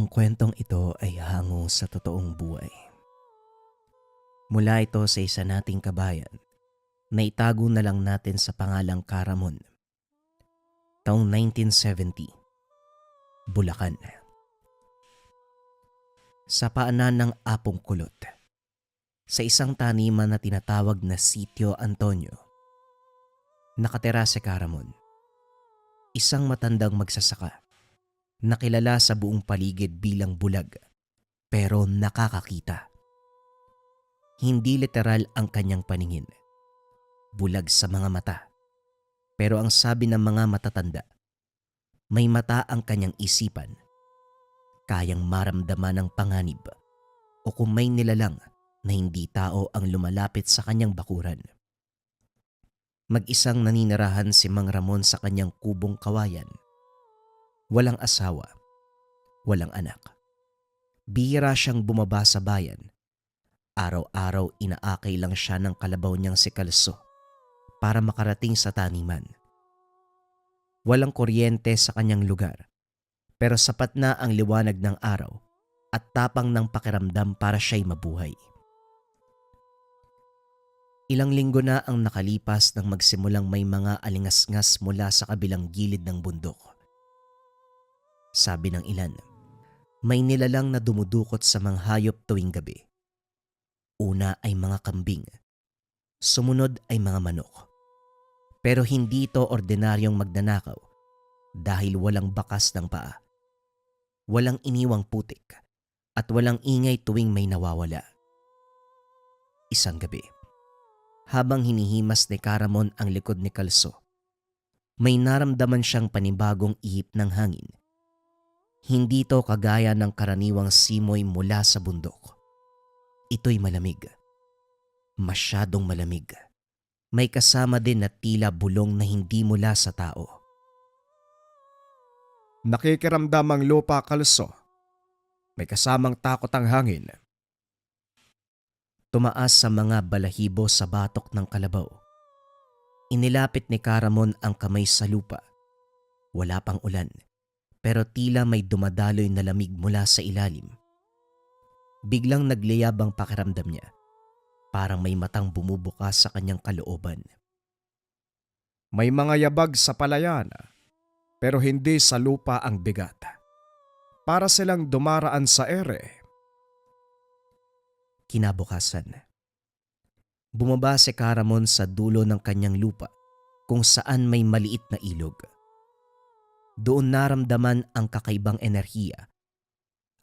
Ang kwentong ito ay hango sa totoong buhay. Mula ito sa isa nating kabayan na itago na lang natin sa pangalang Caramon. Taong 1970, Bulacan. Sa paanan ng Apong Kulot, sa isang taniman na tinatawag na Sitio Antonio, nakatira si Caramon, isang matandang magsasaka na kilala sa buong paligid bilang bulag pero nakakakita. Hindi literal ang kanyang paningin. Bulag sa mga mata. Pero ang sabi ng mga matatanda, may mata ang kanyang isipan. Kayang maramdaman ng panganib o kung may nilalang na hindi tao ang lumalapit sa kanyang bakuran. Mag-isang naninirahan si Mang Ramon sa kanyang kubong kawayan. Walang asawa, walang anak. Bihira siyang bumaba sa bayan. Araw-araw inaakay lang siya ng kalabaw niyang si Kalso para makarating sa taniman. Walang kuryente sa kanyang lugar, pero sapat na ang liwanag ng araw at tapang ng pakiramdam para siya'y mabuhay. Ilang linggo na ang nakalipas nang magsimulang may mga alingasngas mula sa kabilang gilid ng bundok. Sabi ng ilan, may nilalang na dumudukot sa mga hayop tuwing gabi. Una ay mga kambing, sumunod ay mga manok. Pero hindi ito ordinaryong magnanakaw dahil walang bakas ng paa, walang iniwang putik at walang ingay tuwing may nawawala. Isang gabi, habang hinihimas ni Caramon ang likod ni Kalso, may naramdaman siyang panibagong ihip ng hangin. Hindi ito kagaya ng karaniwang simoy mula sa bundok. Ito'y malamig. Masyadong malamig. May kasama din na tila bulong na hindi mula sa tao. Nakikiramdam ang lupa, Kalso. May kasamang takot ang hangin. Tumaas sa mga balahibo sa batok ng kalabaw. Inilapit ni Caramon ang kamay sa lupa. Wala pang ulan, pero tila may dumadaloy na lamig mula sa ilalim. Biglang nagliyab ang pakiramdam niya. Parang may matang bumubukas sa kanyang kalooban. May mga yabag sa palayan, pero hindi sa lupa ang bigat. Para silang dumaraan sa ere. Kinabukasan, bumaba si Caramon sa dulo ng kanyang lupa kung saan may maliit na ilog. Doon naramdaman ang kakaibang enerhiya.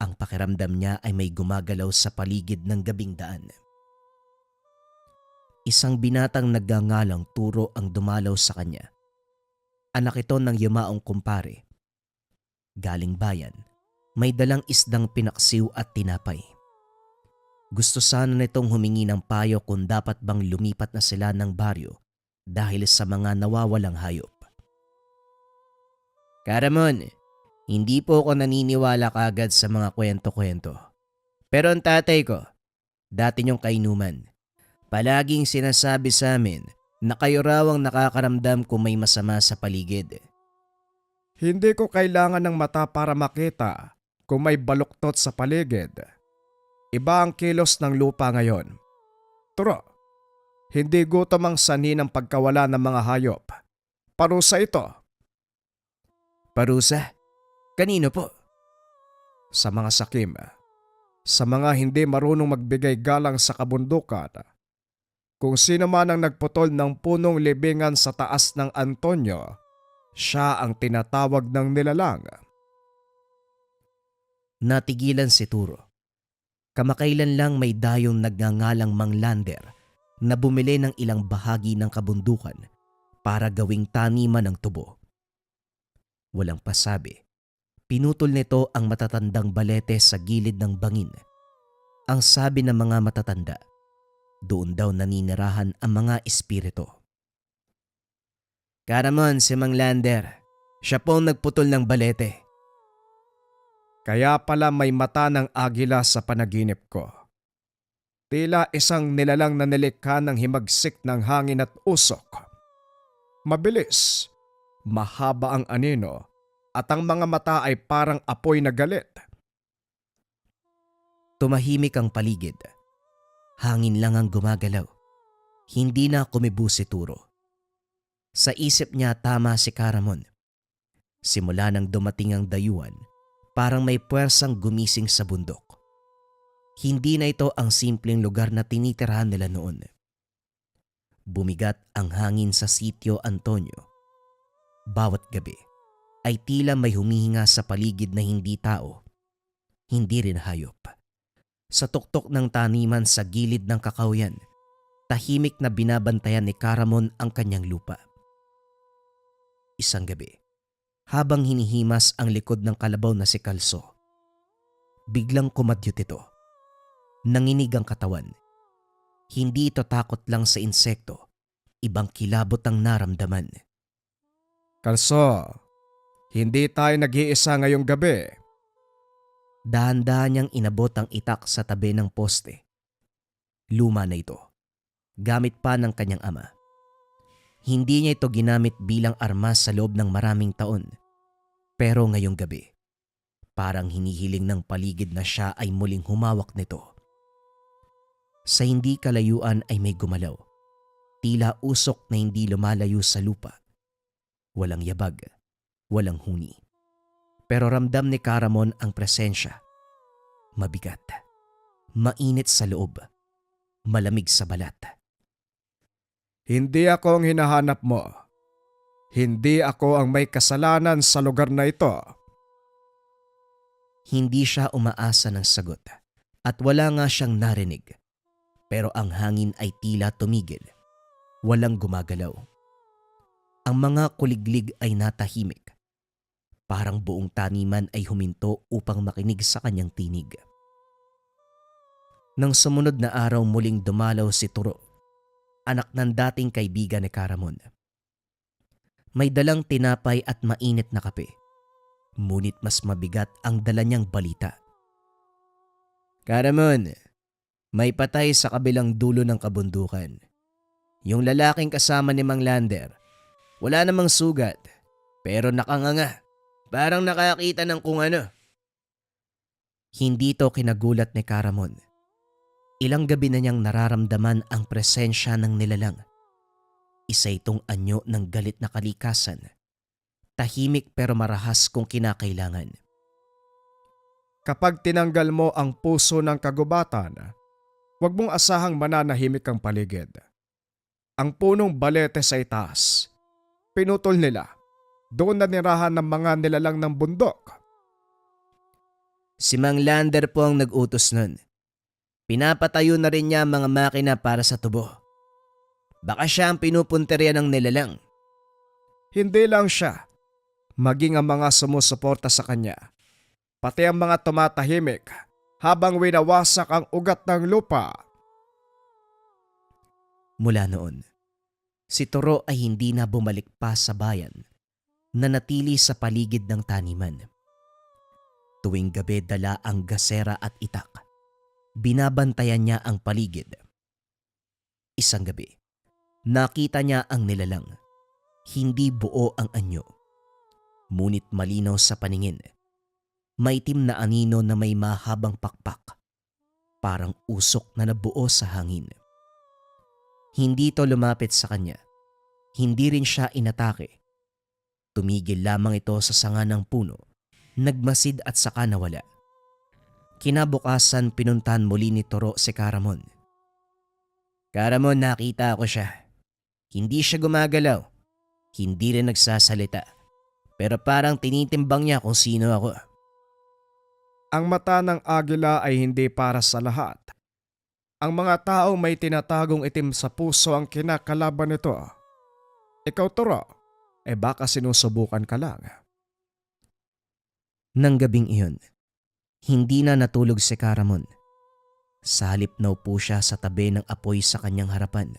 Ang pakiramdam niya ay may gumagalaw sa paligid ng gabing daan. Isang binatang nagngangalang Turo ang dumalaw sa kanya. Anak ito ng yumaong kumpare. Galing bayan, may dalang isdang pinaksiw at tinapay. Gusto sana nitong humingi ng payo kung dapat bang lumipat na sila ng baryo dahil sa mga nawawalang hayop. Caramon, hindi po ako naniniwala kagad sa mga kwento-kwento. Pero ang tatay ko, dati niyong kainuman, palaging sinasabi sa amin na kayo raw ang nakakaramdam kung may masama sa paligid. Hindi ko kailangan ng mata para makita kung may baluktot sa paligid. Iba ang kilos ng lupa ngayon. Turo, hindi gutom ang sanhi ng pagkawala ng mga hayop. Parusa ito. Parusa? Kanino po? Sa mga sakim, sa mga hindi marunong magbigay galang sa kabundukan. Kung sino man ang nagputol ng punong libingan sa taas ng Antonio, siya ang tinatawag ng nilalang. Natigilan si Turo. Kamakailan lang may dayong nagngangalang Mang Lander na bumili ng ilang bahagi ng kabundukan para gawing taniman ng tubo. Walang pasabi. Pinutol nito ang matatandang balete sa gilid ng bangin. Ang sabi ng mga matatanda, doon daw naninirahan ang mga espiritu. Caramon, si Mang Lander. Siya po ang nagputol ng balete. Kaya pala may mata ng agila sa panaginip ko. Tila isang nilalang na nilikha ng himagsik ng hangin at usok. Mabilis, mahaba ang anino at ang mga mata ay parang apoy na galit. Tumahimik ang paligid. Hangin lang ang gumagalaw. Hindi na kumibo si Turo. Sa isip niya tama si Caramon. Simula nang dumating ang dayuhan, parang may puwersang gumising sa bundok. Hindi na ito ang simpleng lugar na tinitirahan nila noon. Bumigat ang hangin sa sitio Antonio. Bawat gabi ay tila may humihinga sa paligid na hindi tao, hindi rin hayop. Sa tuktok ng taniman sa gilid ng kakahuyan, tahimik na binabantayan ni Caramon ang kanyang lupa. Isang gabi, habang hinihimas ang likod ng kalabaw na si Kalso, biglang kumadyot ito. Nanginig ang katawan. Hindi ito takot lang sa insekto, ibang kilabot ang naramdaman. Kalso, hindi tayo nag-iisa ngayong gabi. Dahan-dahan niyang inabot ang itak sa tabi ng poste. Luma na ito, gamit pa ng kanyang ama. Hindi niya ito ginamit bilang armas sa loob ng maraming taon. Pero ngayong gabi, parang hinihiling ng paligid na siya ay muling humawak nito. Sa hindi kalayuan ay may gumalaw. Tila usok na hindi lumalayo sa lupa. Walang yabag, walang huni. Pero ramdam ni Caramon ang presensya. Mabigat, mainit sa loob, malamig sa balat. Hindi ako ang hinahanap mo. Hindi ako ang may kasalanan sa lugar na ito. Hindi siya umaasa ng sagot at wala nga siyang narinig. Pero ang hangin ay tila tumigil. Walang gumagalaw. Ang mga kuliglig ay natahimik. Parang buong taniman ay huminto upang makinig sa kanyang tinig. Nang sumunod na araw muling dumalaw si Turo, anak ng dating kaibigan ni Caramon. May dalang tinapay at mainit na kape. Ngunit mas mabigat ang dala niyang balita. Caramon, may patay sa kabilang dulo ng kabundukan. Yung lalaking kasama ni Mang Lander. Wala namang sugat, pero nakanganga. Parang nakakita ng kung ano. Hindi to kinagulat ni Caramon. Ilang gabi na niyang nararamdaman ang presensya ng nilalang. Isa itong anyo ng galit na kalikasan. Tahimik pero marahas kung kinakailangan. Kapag tinanggal mo ang puso ng kagubatan, huwag mong asahang mananahimik ang paligid. Ang punong balete sa itaas, pinutol nila. Doon na nirahan ng mga nilalang ng bundok. Si Mang Lander po ang nag-utos nun. Pinapatayo na rin niya ang mga makina para sa tubo. Baka siya ang pinupunteriya ng nilalang. Hindi lang siya, maging ang mga sumusuporta sa kanya. Pati ang mga tumatahimik habang winawasak ang ugat ng lupa. Mula noon, si Toro ay hindi na bumalik pa sa bayan, nanatili sa paligid ng taniman. Tuwing gabi dala ang gasera at itak. Binabantayan niya ang paligid. Isang gabi, nakita niya ang nilalang. Hindi buo ang anyo. Ngunit malinaw sa paningin. Maitim na anino na may mahabang pakpak. Parang usok na nabuo sa hangin. Hindi ito lumapit sa kanya. Hindi rin siya inatake. Tumigil lamang ito sa sanga ng puno, nagmasid at saka nawala. Kinabukasan pinuntahan muli ni Toro si Caramon. Caramon, nakita ko siya. Hindi siya gumagalaw. Hindi rin nagsasalita. Pero parang tinitimbang niya kung sino ako. Ang mata ng agila ay hindi para sa lahat. Ang mga tao may tinatagong itim sa puso ang kinakalaban nito. Ikaw, Toro, baka sinusubukan ka lang. Nang gabing iyon, hindi na natulog si Caramon. Sa halip na upo siya sa tabi ng apoy sa kanyang harapan.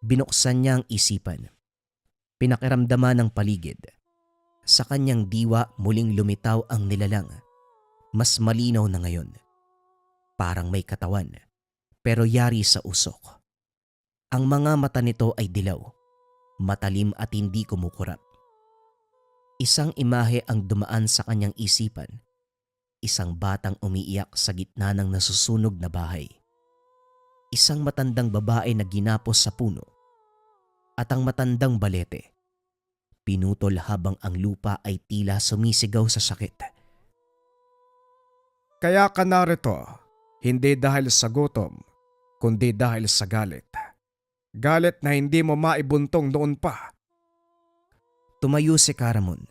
Binuksan niya ang isipan. Pinakiramdaman ng paligid. Sa kanyang diwa muling lumitaw ang nilalang. Mas malinaw na ngayon. Parang may katawan, pero yari sa usok. Ang mga mata nito ay dilaw, matalim at hindi kumukurap. Isang imahe ang dumaan sa kanyang isipan. isang batang umiiyak sa gitna ng nasusunog na bahay. Isang matandang babae na ginapos sa puno at ang matandang balete pinutol habang ang lupa ay tila sumisigaw sa sakit. Kaya ka narito, hindi dahil sa gutom, kundi dahil sa galit. Galit na hindi mo maibuntong noon pa. Tumayo si Caramon.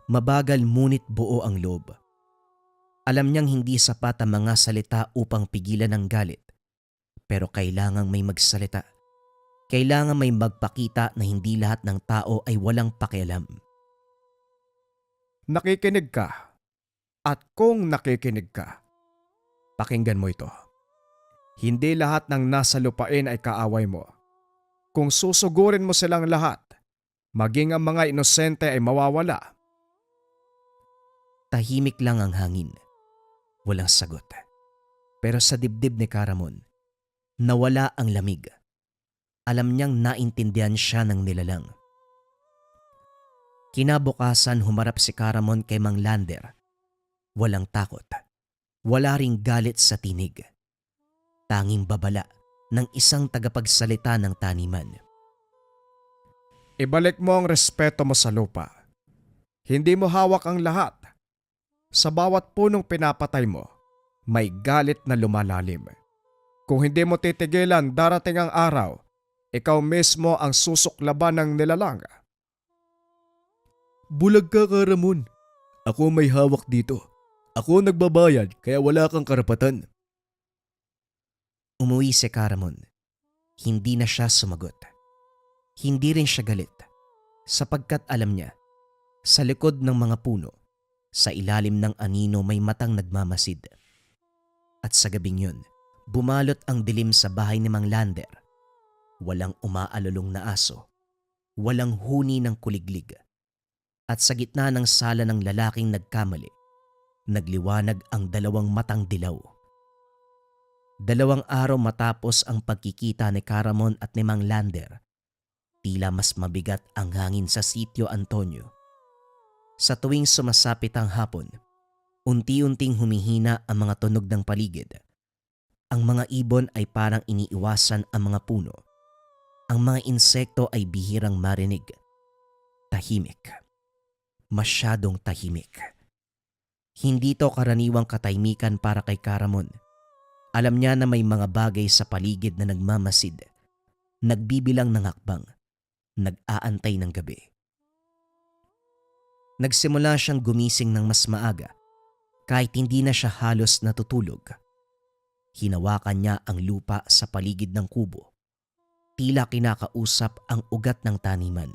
Mabagal ngunit buo ang loob. Alam niyang hindi sapat ang mga salita upang pigilan ang galit. Pero kailangang may magsalita. Kailangan may magpakita na hindi lahat ng tao ay walang pakialam. Nakikinig ka. At kung nakikinig ka, pakinggan mo ito. Hindi lahat ng nasa lupain ay kaaway mo. Kung susugurin mo silang lahat, maging ang mga inosente ay mawawala. Tahimik lang ang hangin. Walang sagot. Pero sa dibdib ni Caramon, nawala ang lamig. Alam niyang naintindihan siya ng nilalang. Kinabukasan humarap si Caramon kay Mang Lander. Walang takot. Wala ring galit sa tinig. Tanging babala ng isang tagapagsalita ng taniman. Ibalik mo ang respeto mo sa lupa. Hindi mo hawak ang lahat. Sa bawat punong pinapatay mo, may galit na lumalalim. Kung hindi mo titigilan, darating ang araw, ikaw mismo ang susuklaban ng nilalang. Bulag ka, Caramon. Ako may hawak dito. Ako nagbabayad kaya wala kang karapatan. Umuwi si Caramon. Hindi na siya sumagot. Hindi rin siya galit sapagkat alam niya, sa likod ng mga puno, sa ilalim ng anino may matang nagmamasid. At sa gabing yun, bumalot ang dilim sa bahay ni Mang Lander. Walang umaalulong na aso, walang huni ng kuliglig. At sa gitna ng sala ng lalaking nagkamali, nagliwanag ang dalawang matang dilaw. 2 araw matapos ang pagkikita ni Caramon at ni Mang Lander, tila mas mabigat ang hangin sa Sitio Antonio. Sa tuwing sumasapit ang hapon, unti-unting humihina ang mga tunog ng paligid. Ang mga ibon ay parang iniiwasan ang mga puno. Ang mga insekto ay bihirang marinig. Tahimik. Masyadong tahimik. Hindi to karaniwang katahimikan para kay Caramon. Alam niya na may mga bagay sa paligid na nagmamasid, nagbibilang ng hakbang, nag-aantay ng gabi. Nagsimula siyang gumising ng mas maaga, kahit hindi na siya halos natutulog. Hinawakan niya ang lupa sa paligid ng kubo. Tila kinakausap ang ugat ng taniman.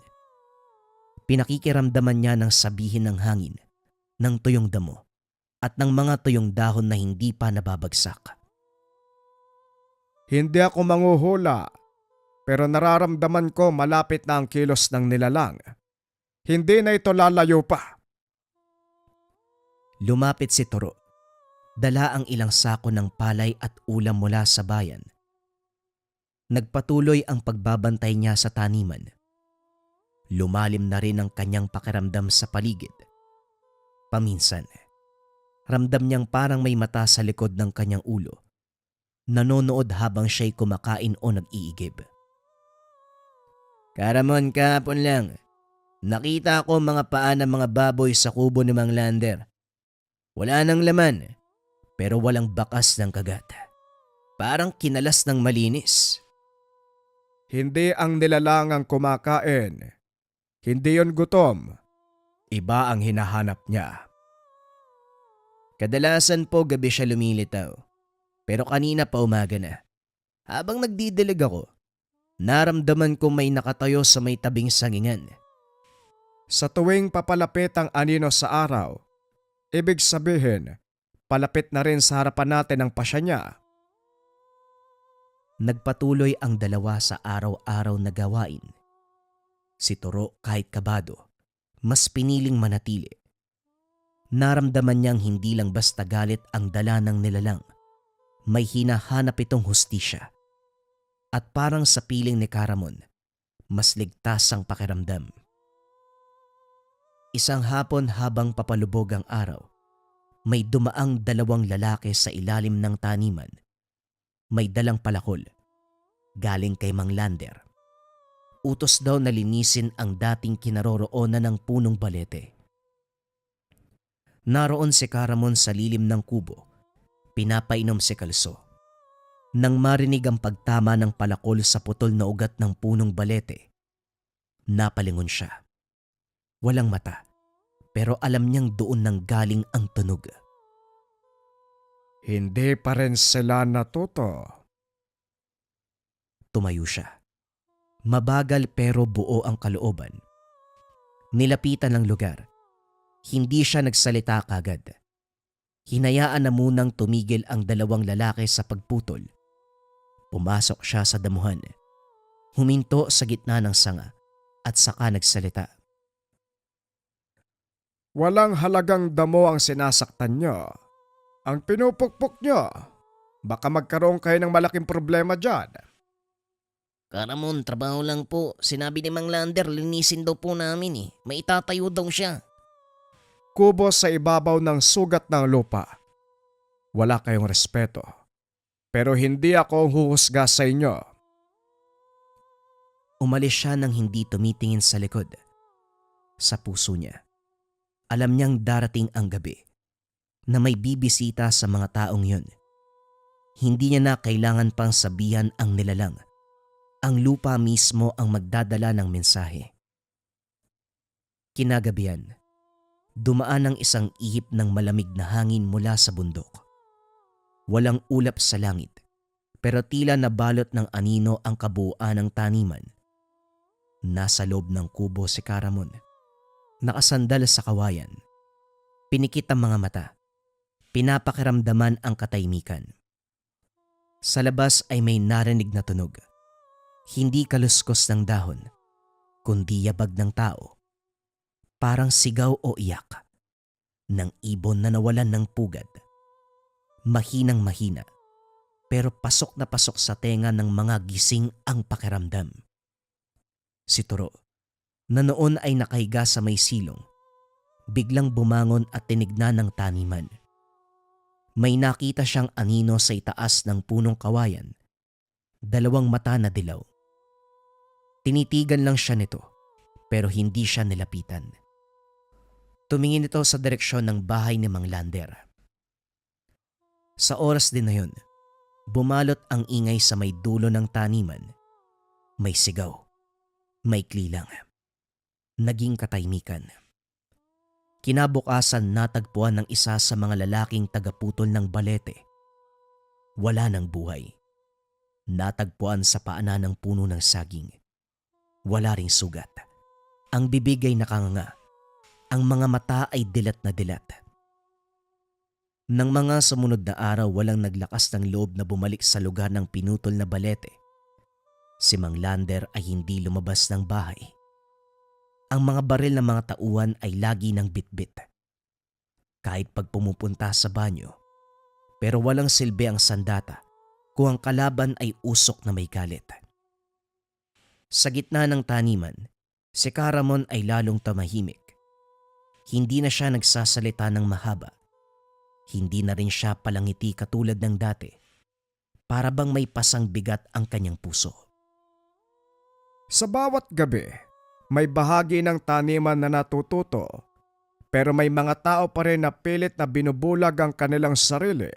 Pinakikiramdaman niya ng sabihin ng hangin, ng tuyong damo, at ng mga tuyong dahon na hindi pa nababagsak. Hindi ako manghuhula, pero nararamdaman ko malapit na ang kilos ng nilalang. Hindi na ito lalayo pa. Lumapit si Toro. Dala ang ilang sako ng palay at ulam mula sa bayan. Nagpatuloy ang pagbabantay niya sa taniman. Lumalim na rin ang kanyang pakiramdam sa paligid. Paminsan, ramdam niyang parang may mata sa likod ng kanyang ulo. Nanonood habang siya'y kumakain o nag-iigib. Caramon, kahapon lang. Nakita ko mga paa ng mga baboy sa kubo ni Mang Lander. Wala nang laman, pero walang bakas ng kagat. Parang kinalas ng malinis. Hindi ang nilalang ang kumakain. Hindi yon gutom. Iba ang hinahanap niya. Kadalasan po gabi siya lumilitaw. Pero kanina pa umaga na. Habang nagdidilig ako, naramdaman ko may nakatayo sa may tabing sangingan. Sa tuwing papalapit ang anino sa araw, ibig sabihin, palapit na rin sa harapan natin ang pasya niya. Nagpatuloy ang dalawa sa araw-araw na gawain. Si Toro kahit kabado, mas piniling manatili. Naramdaman niyang hindi lang basta galit ang dala ng nilalang. May hinahanap itong hustisya. At parang sa piling ni Caramon, mas ligtas ang pakiramdam. Isang hapon habang papalubog ang araw, may dumaang dalawang lalaki sa ilalim ng taniman. May dalang palakol, galing kay Mang Lander. Utos daw na linisin ang dating kinaroroonan ng punong balete. Naroon si Caramon sa lilim ng kubo, pinapainom si Kalso. Nang marinig ang pagtama ng palakol sa putol na ugat ng punong balete, napalingon siya. Walang mata, pero alam niyang doon nang galing ang tunog. Hindi pa rin sila natuto. Tumayo siya. Mabagal pero buo ang kalooban. Nilapitan ng lugar. Hindi siya nagsalita kagad. Hinayaan na munang tumigil ang dalawang lalaki sa pagputol. Pumasok siya sa damuhan. Huminto sa gitna ng sanga at saka nagsalita. Walang halagang damo ang sinasaktan nyo. Ang pinupukpok nyo. Baka magkaroon kayo ng malaking problema dyan. Caramon, trabaho lang po. Sinabi ni Mang Lander, linisin daw po namin eh. May itatayo daw siya. Kubo sa ibabaw ng sugat ng lupa. Wala kayong respeto. Pero hindi ako huhusga sa inyo. Umalis siya nang hindi tumitingin sa likod. Sa puso niya, alam niyang darating ang gabi na may bibisita sa mga taong yun. Hindi niya na kailangan pang sabihan ang nilalang. Ang lupa mismo ang magdadala ng mensahe. Kinagabihan, dumaan ang isang ihip ng malamig na hangin mula sa bundok. Walang ulap sa langit, pero tila nabalot ng anino ang kabuuan ng taniman. Nasa loob ng kubo si Caramon. Nakasandal sa kawayan. Pinikit ang mga mata. Pinapakiramdaman ang katahimikan. Sa labas ay may narinig na tunog. Hindi kaluskos ng dahon, kundi yabag ng tao. Parang sigaw o iyak ng ibon na nawalan ng pugad. Mahinang mahina, pero pasok na pasok sa tenga ng mga gising ang pakiramdam. Si Turo, na noon ay nakahiga sa may silong, biglang bumangon at tinignan ng taniman. May nakita siyang anino sa itaas ng punong kawayan, dalawang mata na dilaw. Tinitigan lang siya nito, pero hindi siya nilapitan. Tumingin ito sa direksyon ng bahay ni Mang Lander. Sa oras din na yun, bumalot ang ingay sa may dulo ng taniman. May sigaw, may klilang. Naging katahimikan. Kinabukasan natagpuan ng isa sa mga lalaking tagaputol ng balete. Wala ng buhay. Natagpuan sa paanan ng puno ng saging. Wala ring sugat. Ang bibig ay nakanganga. Ang mga mata ay dilat na dilat. Nang mga sumunod na araw, walang naglakas ng loob na bumalik sa lugar ng pinutol na balete. Si Mang Lander ay hindi lumabas ng bahay. Ang mga baril ng mga tauhan ay lagi ng bitbit. Kahit pag pumupunta sa banyo, pero walang silbi ang sandata kung ang kalaban ay usok na may galit. Sa gitna ng taniman, si Caramon ay lalong tumahimik. Hindi na siya nagsasalita ng mahaba. Hindi na rin siya palangiti katulad ng dati. Para bang may pasang bigat ang kanyang puso. Sa bawat gabi, may bahagi ng taniman na natututo, pero may mga tao pa rin na pilit na binubulag ang kanilang sarili.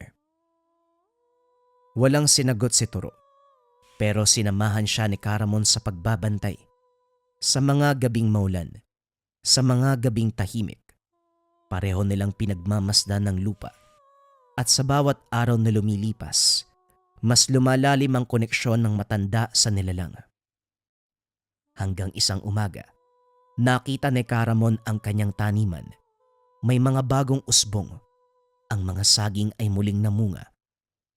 Walang sinagot si Turo, pero sinamahan siya ni Caramon sa pagbabantay. Sa mga gabing maulan, sa mga gabing tahimik, pareho nilang pinagmamasdan ng lupa. At sa bawat araw na lumilipas, mas lumalalim ang koneksyon ng matanda sa nilalang. Hanggang isang umaga, nakita ni Caramon ang kanyang taniman. May mga bagong usbong. Ang mga saging ay muling namunga.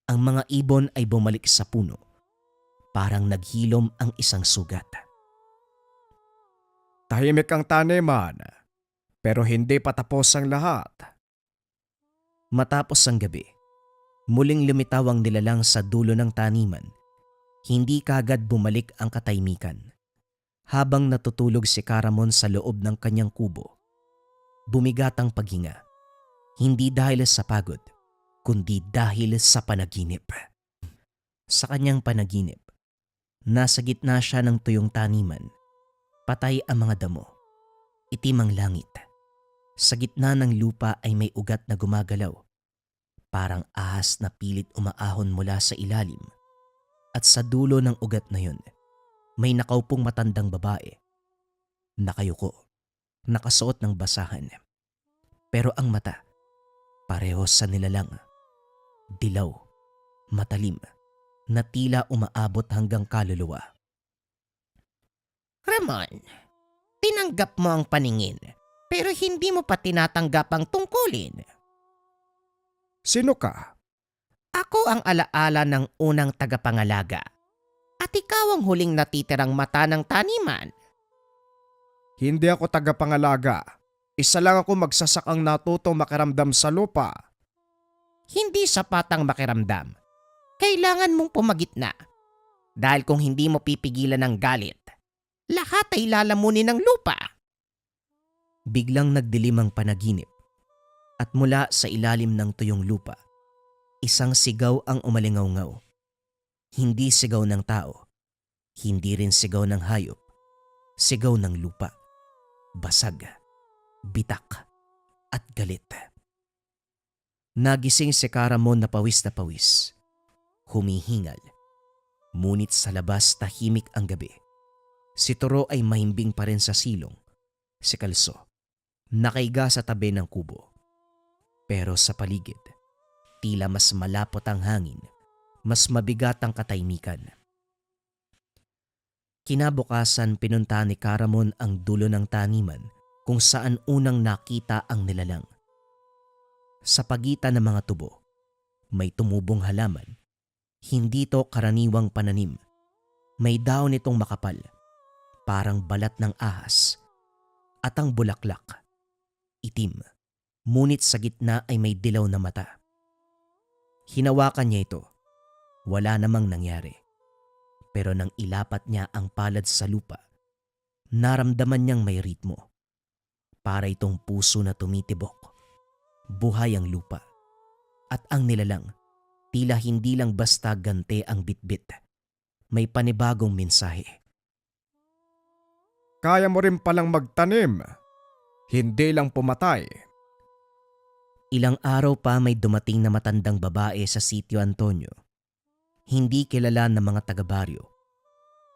Ang mga ibon ay bumalik sa puno. Parang naghilom ang isang sugat. Tahimik ang taniman, pero hindi pa tapos ang lahat. Matapos ang gabi, muling lumitaw ang nilalang sa dulo ng taniman. Hindi kagad bumalik ang katahimikan. Habang natutulog si Caramon sa loob ng kanyang kubo, bumigat ang paghinga. Hindi dahil sa pagod, kundi dahil sa panaginip. Sa kanyang panaginip, nasa gitna siya ng tuyong taniman. Patay ang mga damo. Itim ang langit. Sa gitna ng lupa ay may ugat na gumagalaw. Parang ahas na pilit umaahon mula sa ilalim. At sa dulo ng ugat na yun, may nakaupong matandang babae. Nakayuko, nakasuot ng basahan. Pero ang mata, pareho sa nilalang. Dilaw, matalim, na tila umaabot hanggang kaluluwa. Ramon, tinanggap mo ang paningin, pero hindi mo pa tinatanggap ang tungkulin. Sino ka? Ako ang alaala ng unang tagapangalaga. At ikaw ang huling natitirang mata ng taniman. Hindi ako tagapangalaga. Isa lang ako magsasakang natutong makiramdam sa lupa. Hindi sapat ang makiramdam. Kailangan mong pumagitna. Dahil kung hindi mo pipigilan ng galit, lahat ay lalamunin ng lupa. Biglang nagdilim ang panaginip at mula sa ilalim ng tuyong lupa, isang sigaw ang umalingaw-ngaw. Hindi sigaw ng tao, hindi rin sigaw ng hayop, sigaw ng lupa. Basag, bitak, at galit. Nagising si Caramon na pawis, humihingal. Ngunit sa labas tahimik ang gabi. Si Toro ay mahimbing pa rin sa silong. Si Kalso, nakaiga sa tabi ng kubo. Pero sa paligid, tila mas malapot ang hangin, mas mabigat ang katahimikan. Kinabukasan pinunta ni Caramon ang dulo ng taniman kung saan unang nakita ang nilalang. Sa pagitan ng mga tubo, may tumubong halaman. Hindi to karaniwang pananim. May daon nitong makapal, parang balat ng ahas. At ang bulaklak, itim, ngunit sa gitna ay may dilaw na mata. Hinawakan niya ito. Wala namang nangyari. Pero nang ilapat niya ang palad sa lupa, naramdaman niyang may ritmo. Para itong puso na tumitibok. Buhay ang lupa. At ang nilalang, tila hindi lang basta gante ang bitbit. May panibagong mensahe. Kaya mo rin palang magtanim. Hindi lang pumatay. Ilang araw pa may dumating na matandang babae sa Sitio Antonio. Hindi kilala ng mga taga-baryo.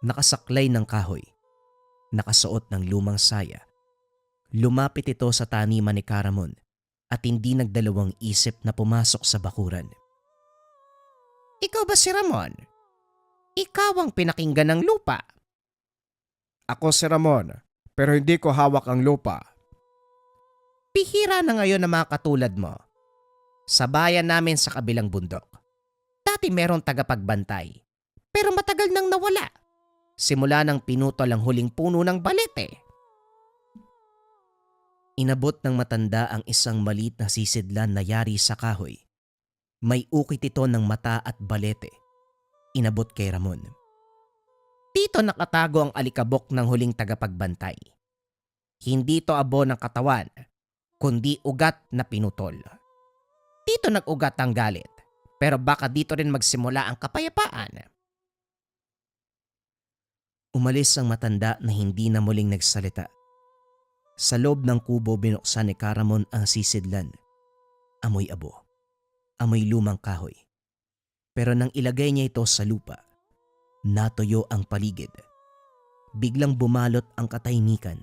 Nakasaklay ng kahoy. Nakasuot ng lumang saya. Lumapit ito sa taniman ni Caramon at hindi nagdalawang isip na pumasok sa bakuran. Ikaw ba si Ramon? Ikaw ang pinakinggan ng lupa. Ako si Ramon, pero hindi ko hawak ang lupa. Bihira na ngayon ang mga katulad mo. Sa bayan namin sa kabilang bundok, dati merong tagapagbantay, pero matagal nang nawala. Simula nang pinutol ang huling puno ng balete. Inabot ng matanda ang isang maliit na sisidlan na yari sa kahoy. May ukit ito ng mata at balete. Inabot kay Ramon. Dito nakatago ang alikabok ng huling tagapagbantay. Hindi to abo ng katawan, kundi ugat na pinutol. Dito nag-ugat ang galit, pero baka dito rin magsimula ang kapayapaan. Umalis ang matanda na hindi na muling nagsalita. Sa loob ng kubo binuksan ni Caramon ang sisidlan. Amoy abo. Amoy lumang kahoy. Pero nang ilagay niya ito sa lupa, natuyo ang paligid. Biglang bumalot ang katahimikan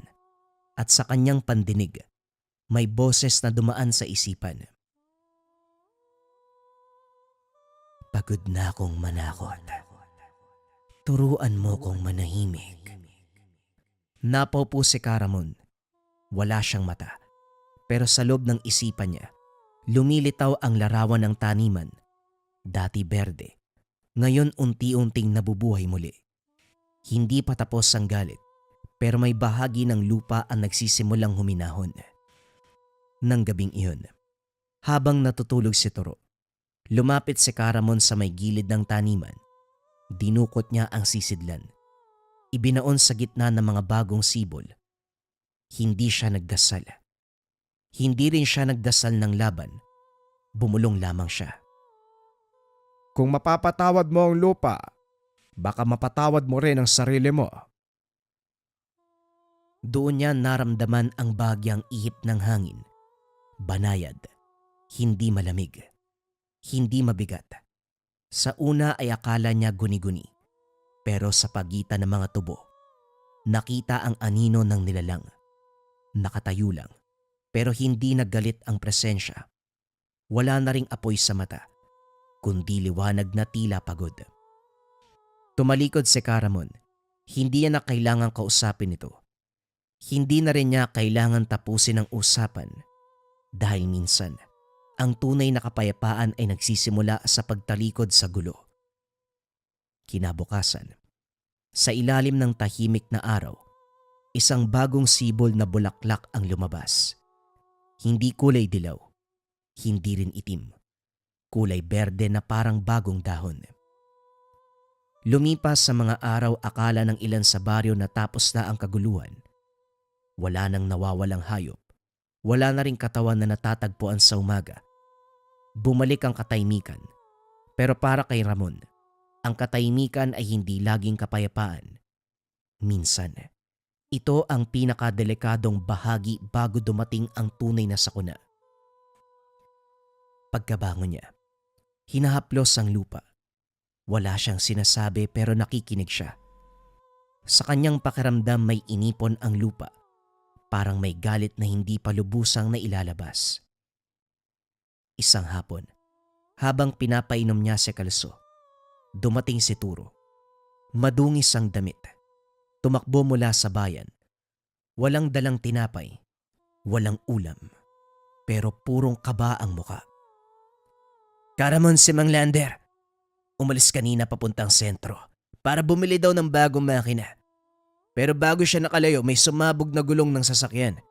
at sa kanyang pandinig, may boses na dumaan sa isipan. Pagod na akong manakot. Turuan mo kong manahimik. Napaupo si Caramon. Wala siyang mata. Pero sa loob ng isipan niya, lumilitaw ang larawan ng taniman. Dati berde. Ngayon unti-unting nabubuhay muli. Hindi pa tapos ang galit, pero may bahagi ng lupa ang nagsisimulang huminahon. Nang gabing iyon, habang natutulog si Toro, lumapit si Caramon sa may gilid ng taniman. Dinukot niya ang sisidlan. Ibinaon sa gitna ng mga bagong sibol. Hindi siya nagdasal. Hindi rin siya nagdasal ng laban. Bumulong lamang siya. Kung mapapatawad mo ang lupa, baka mapatawad mo rin ang sarili mo. Doon niya naramdaman ang bahagyang ihip ng hangin. Banayad, hindi malamig, hindi mabigat. Sa una ay akala niya guni-guni, pero sa pagitan ng mga tubo, nakita ang anino ng nilalang. Nakatayo lang, pero hindi naggalit ang presensya. Wala na ring apoy sa mata, kundi liwanag na tila pagod. Tumalikod si Caramon. Hindi niya na kailangang kausapin ito. Hindi na rin niya kailangan tapusin ang usapan dahil minsan, ang tunay na kapayapaan ay nagsisimula sa pagtalikod sa gulo. Kinabukasan, sa ilalim ng tahimik na araw, isang bagong sibol na bulaklak ang lumabas. Hindi kulay dilaw, hindi rin itim, kulay berde na parang bagong dahon. Lumipas sa mga araw, akala ng ilan sa baryo na tapos na ang kaguluhan. Wala nang nawawalang hayop. Wala na ring katawan na natatagpuan sa umaga. Bumalik ang katahimikan. Pero para kay Ramon, ang katahimikan ay hindi laging kapayapaan. Minsan, ito ang pinakadelikadong bahagi bago dumating ang tunay na sakuna. Pagkabangon niya, hinahaplos ang lupa. Wala siyang sinasabi pero nakikinig siya. Sa kanyang pakiramdam may inipon ang lupa. Parang may galit na hindi pa lubusang nailalabas. Isang hapon, habang pinapainom niya si Kalso, dumating si Turo. Madungis ang damit. Tumakbo mula sa bayan. Walang dalang tinapay, walang ulam, pero purong kaba ang muka. Caramon, si Mang Lander. Umalis kanina papuntang sentro para bumili daw ng bagong makina. Pero bago siya nakalayo, may sumabog na gulong ng sasakyan.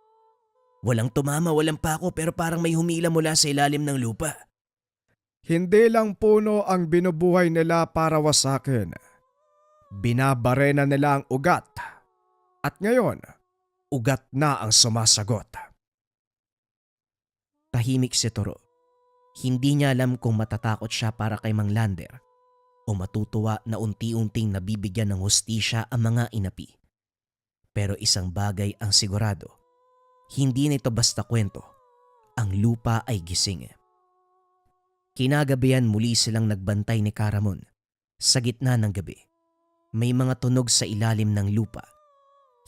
Walang tumama, walang pako, pero parang may humila mula sa ilalim ng lupa. Hindi lang puno ang binubuhay nila para wasakin. Binabarena nila ang ugat. At ngayon, ugat na ang sumasagot. Tahimik si Turo. Hindi niya alam kung matatakot siya para kay Mang Lander o matutuwa na unti-unting nabibigyan ng hustisya ang mga inapi. Pero isang bagay ang sigurado, hindi nito basta kwento, ang lupa ay gising. Kinagabihan muli silang nagbantay ni Caramon. Sa gitna ng gabi, may mga tunog sa ilalim ng lupa.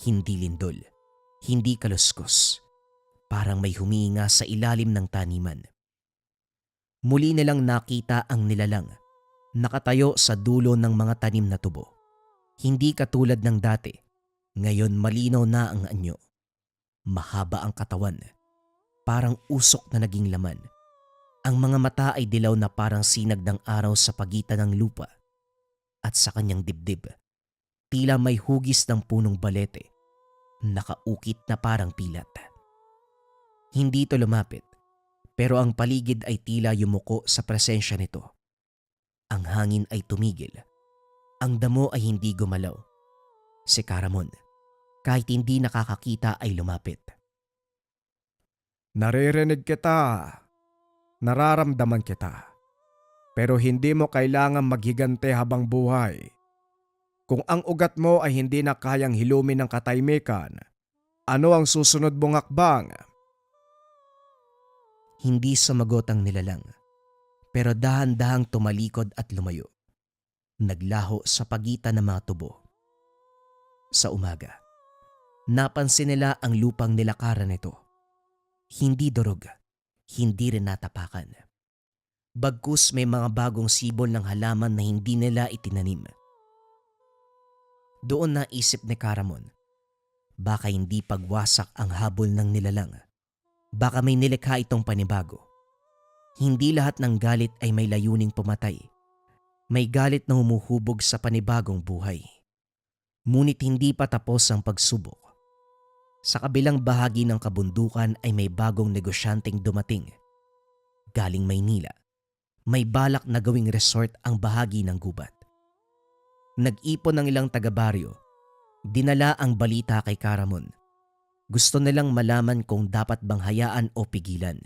Hindi lindol, hindi kaluskos, parang may humihinga sa ilalim ng taniman. Muli nilang nakita ang nilalang, nakatayo sa dulo ng mga tanim na tubo. Hindi katulad ng dati. Ngayon malinaw na ang anyo. Mahaba ang katawan. Parang usok na naging laman. Ang mga mata ay dilaw na parang sinag ng araw sa pagitan ng lupa. At sa kanyang dibdib, tila may hugis ng punong balete. Nakaukit na parang pilat. Hindi ito lumapit, pero ang paligid ay tila yumuko sa presensya nito. Ang hangin ay tumigil. Ang damo ay hindi gumalaw. Si Caramon, kahit hindi nakakakita, ay lumapit. Naririnig kita. Nararamdaman kita. Pero hindi mo kailangan maghigante habang buhay. Kung ang ugat mo ay hindi na kayang hilumin ng katahimikan, ano ang susunod mong hakbang? Hindi sumagot ang nilalang, pero dahan-dahang tumalikod at lumayo. Naglaho sa pagitan ng mga tubo. Sa umaga, napansin nila ang lupang nilakaran nito. Hindi durog, hindi rin natapakan. Bagkus may mga bagong sibol ng halaman na hindi nila itinanim. Doon naisip ni Caramon, baka hindi pagwasak ang habol ng nilalang. Baka may nilikha itong panibago. Hindi lahat ng galit ay may layuning pumatay. May galit na humuhubog sa panibagong buhay. Ngunit hindi pa tapos ang pagsubok. Sa kabilang bahagi ng kabundukan ay may bagong negosyanteng dumating. Galing Maynila, may balak na gawing resort ang bahagi ng gubat. Nag-ipon ng ilang taga-baryo. Dinala ang balita kay Caramon. Gusto nilang malaman kung dapat bang hayaan o pigilan.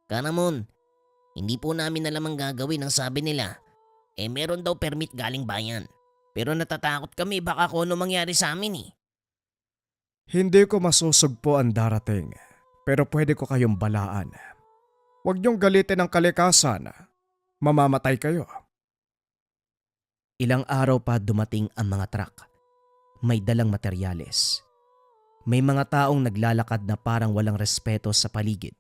Karamon, hindi po namin alam ang gagawin ang sabi nila. Meron daw permit galing bayan. Pero natatakot kami baka kung ano mangyari sa amin eh. Hindi ko masusugpo ang darating, pero pwede ko kayong balaan. Huwag niyong galitin ang kalikasan. Mamamatay kayo. Ilang araw pa dumating ang mga truck. May dalang materyales. May mga taong naglalakad na parang walang respeto sa paligid.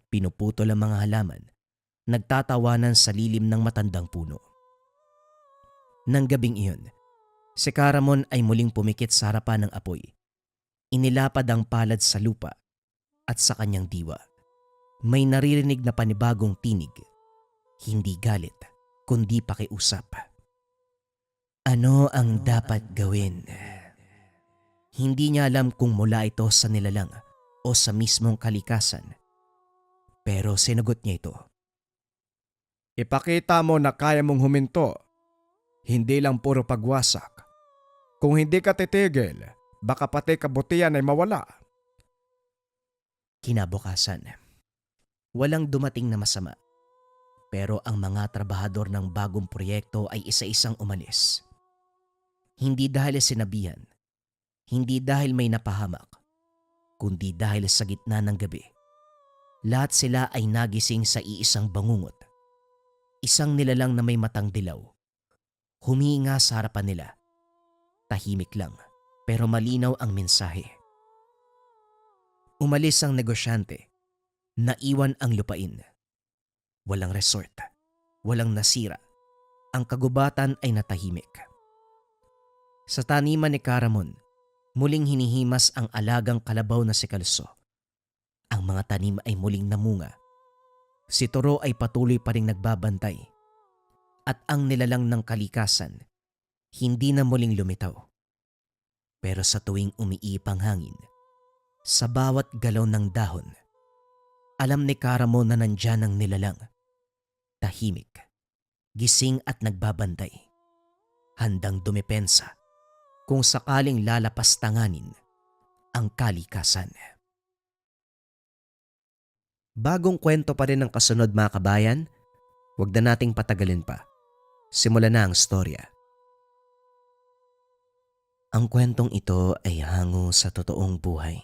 Pinuputol ang mga halaman. Nagtatawanan sa lilim ng matandang puno. Nang gabing iyon, si Caramon ay muling pumikit sa harapan ng apoy. Inilapad ang palad sa lupa at sa kanyang diwa. May naririnig na panibagong tinig. Hindi galit, kundi pakiusap. Ano ang dapat gawin? Hindi niya alam kung mula ito sa nilalang o sa mismong kalikasan. Pero sinagot niya ito. Ipakita mo na kaya mong huminto. Hindi lang puro pagwasak. Kung hindi ka titigil, baka pati kabutihan ay mawala. Kinabukasan, walang dumating na masama. Pero ang mga trabahador ng bagong proyekto ay isa-isang umalis. Hindi dahil sinabihan, hindi dahil may napahamak, kundi dahil sa gitna ng gabi. Lahat sila ay nagising sa iisang bangungot. Isang nilalang na may matang dilaw. Humihinga sa harapan nila. Tahimik lang, pero malinaw ang mensahe. Umalis ang negosyante. Naiwan ang lupain. Walang resort. Walang nasira. Ang kagubatan ay natahimik. Sa taniman ni Caramon, muling hinihimas ang alagang kalabaw na si Kalso. Ang mga tanim ay muling namunga. Si Toro ay patuloy pa ring nagbabantay. At ang nilalang ng kalikasan, hindi na muling lumitaw. Pero sa tuwing umiipang hangin, sa bawat galaw ng dahon, alam ni Caramon na nandyan ang nilalang. Tahimik, gising at nagbabantay. Handang dumepensa kung sakaling lalapastanganin ang kalikasan. Bagong kwento pa rin ang kasunod mga kabayan, huwag na nating patagalin pa. Simulan na ang storya. Ang kwentong ito ay hango sa totoong buhay.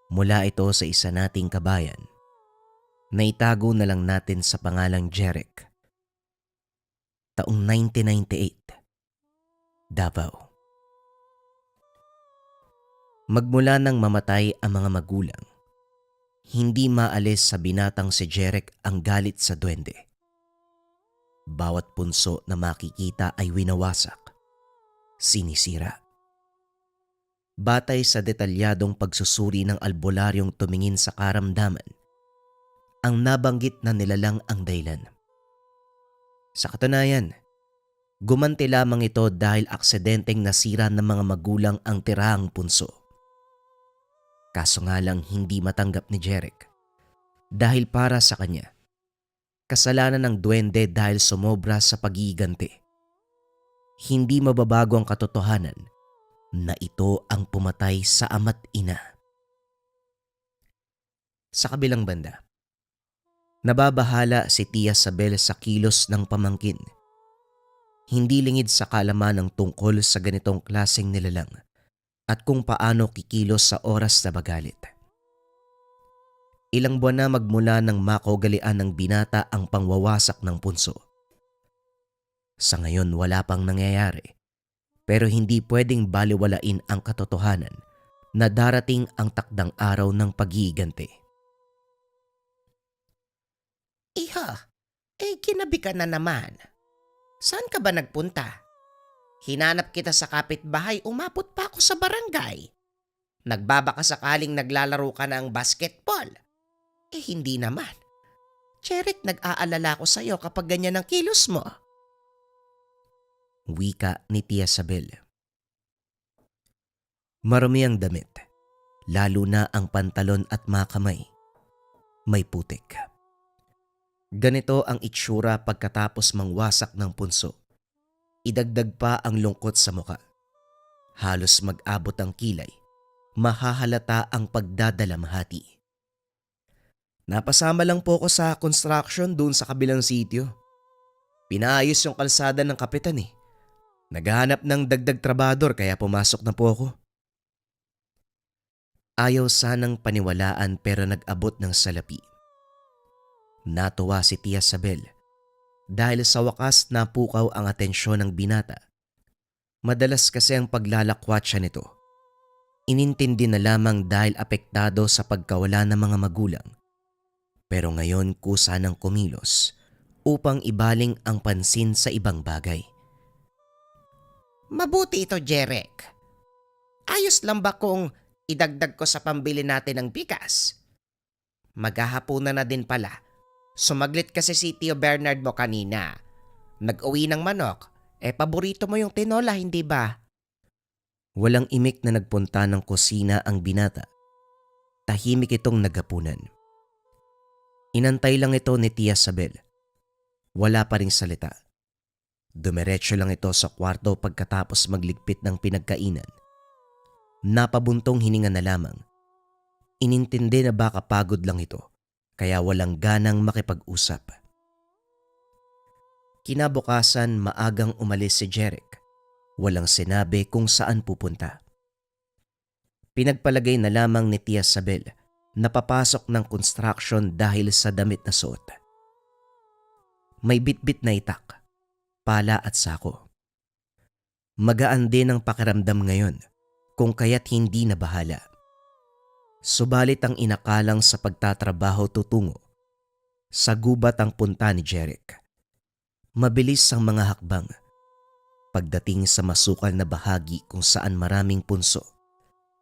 Mula ito sa isa nating kabayan na itago na lang natin sa pangalang Jeric. Taong 1998, Davao. Magmula nang mamatay ang mga magulang, hindi maalis sa binatang si Jeric ang galit sa duwende. Bawat punso na makikita ay winawasak, sinisira. Batay sa detalyadong pagsusuri ng albularyong tumingin sa karamdaman, ang nabanggit na nilalang ang dahilan. Sa katunayan, gumanti lamang ito dahil aksidenteng nasira ng mga magulang ang tirahang punso. Kaso nga lang hindi matanggap ni Jeric dahil para sa kanya, kasalanan ng duwende dahil sumobra sa pagiganti. Hindi mababago ang katotohanan na ito ang pumatay sa ama't ina. Sa kabilang banda, nababahala si Tia Sabel sa kilos ng pamangkin. Hindi lingid sa kaalaman ng tungkol sa ganitong klaseng nilalang at kung paano kikilos sa oras na magalit. Ilang buwan na magmula nang makaugalian ng binata ang pangwawasak ng punso. Sa ngayon wala pang nangyayari, pero hindi pwedeng baliwalain ang katotohanan na darating ang takdang araw ng pag-iiganti. Iha, ginabi ka na naman. Saan ka ba nagpunta? Hinanap kita sa kapitbahay, umabot pa ako sa barangay. Nagbabaka sakaling naglalaro ka ng basketball. Hindi naman. Jeric, nag-aalala ko sa'yo kapag ganyan ang kilos mo. Wika ni Tia Sabel. Marumi ang damit, lalo na ang pantalon at mga kamay. May putik. Ganito ang itsura pagkatapos mangwasak ng punso. Idagdag pa ang lungkot sa muka. Halos mag-abot ang kilay mahahalata ang pagdadalamhati. Napasama lang po ako sa construction doon sa kabilang sitio. Pinaayos yung kalsada ng kapitan eh. Naghahanap ng dagdag trabador kaya pumasok na po ako. Ayaw sanang paniwalaan pero nag-abot ng salapi. Natuwa si Tia Sabel dahil sa wakas napukaw ang atensyon ng binata. Madalas kasi ang paglalakwat siya nito. Inintindi na lamang dahil apektado sa pagkawala ng mga magulang. Pero ngayon kusa ng kumilos upang ibaling ang pansin sa ibang bagay. Mabuti ito, Jeric. Ayos lang ba kung idagdag ko sa pambili natin ng bigas? Maghahapunan na din pala. Sumaglit kasi si Tio Bernard mo kanina. Nag-uwi ng manok. Paborito mo yung tinola, hindi ba? Walang imik na nagpunta ng kusina ang binata. Tahimik itong naghapunan. Inantay lang ito ni Tia Sabel. Wala pa ring salita. Dumiretso lang ito sa kwarto pagkatapos magligpit ng pinagkainan. Napabuntong hininga na lamang. Inintindi na baka pagod lang ito, kaya walang ganang makipag-usap. Kinabukasan maagang umalis si Jeric. Walang sinabi kung saan pupunta. Pinagpalagay na lamang ni Tia Sabel na papasok ng construction dahil sa damit na suot. May bitbit na itak, pala at sako. Magaan din ang pakiramdam ngayon kung kaya't hindi na bahala. Subalit ang inakalang sa pagtatrabaho tutungo, sa gubat ang punta ni Jeric. Mabilis ang mga hakbang. Pagdating sa masukal na bahagi kung saan maraming punso,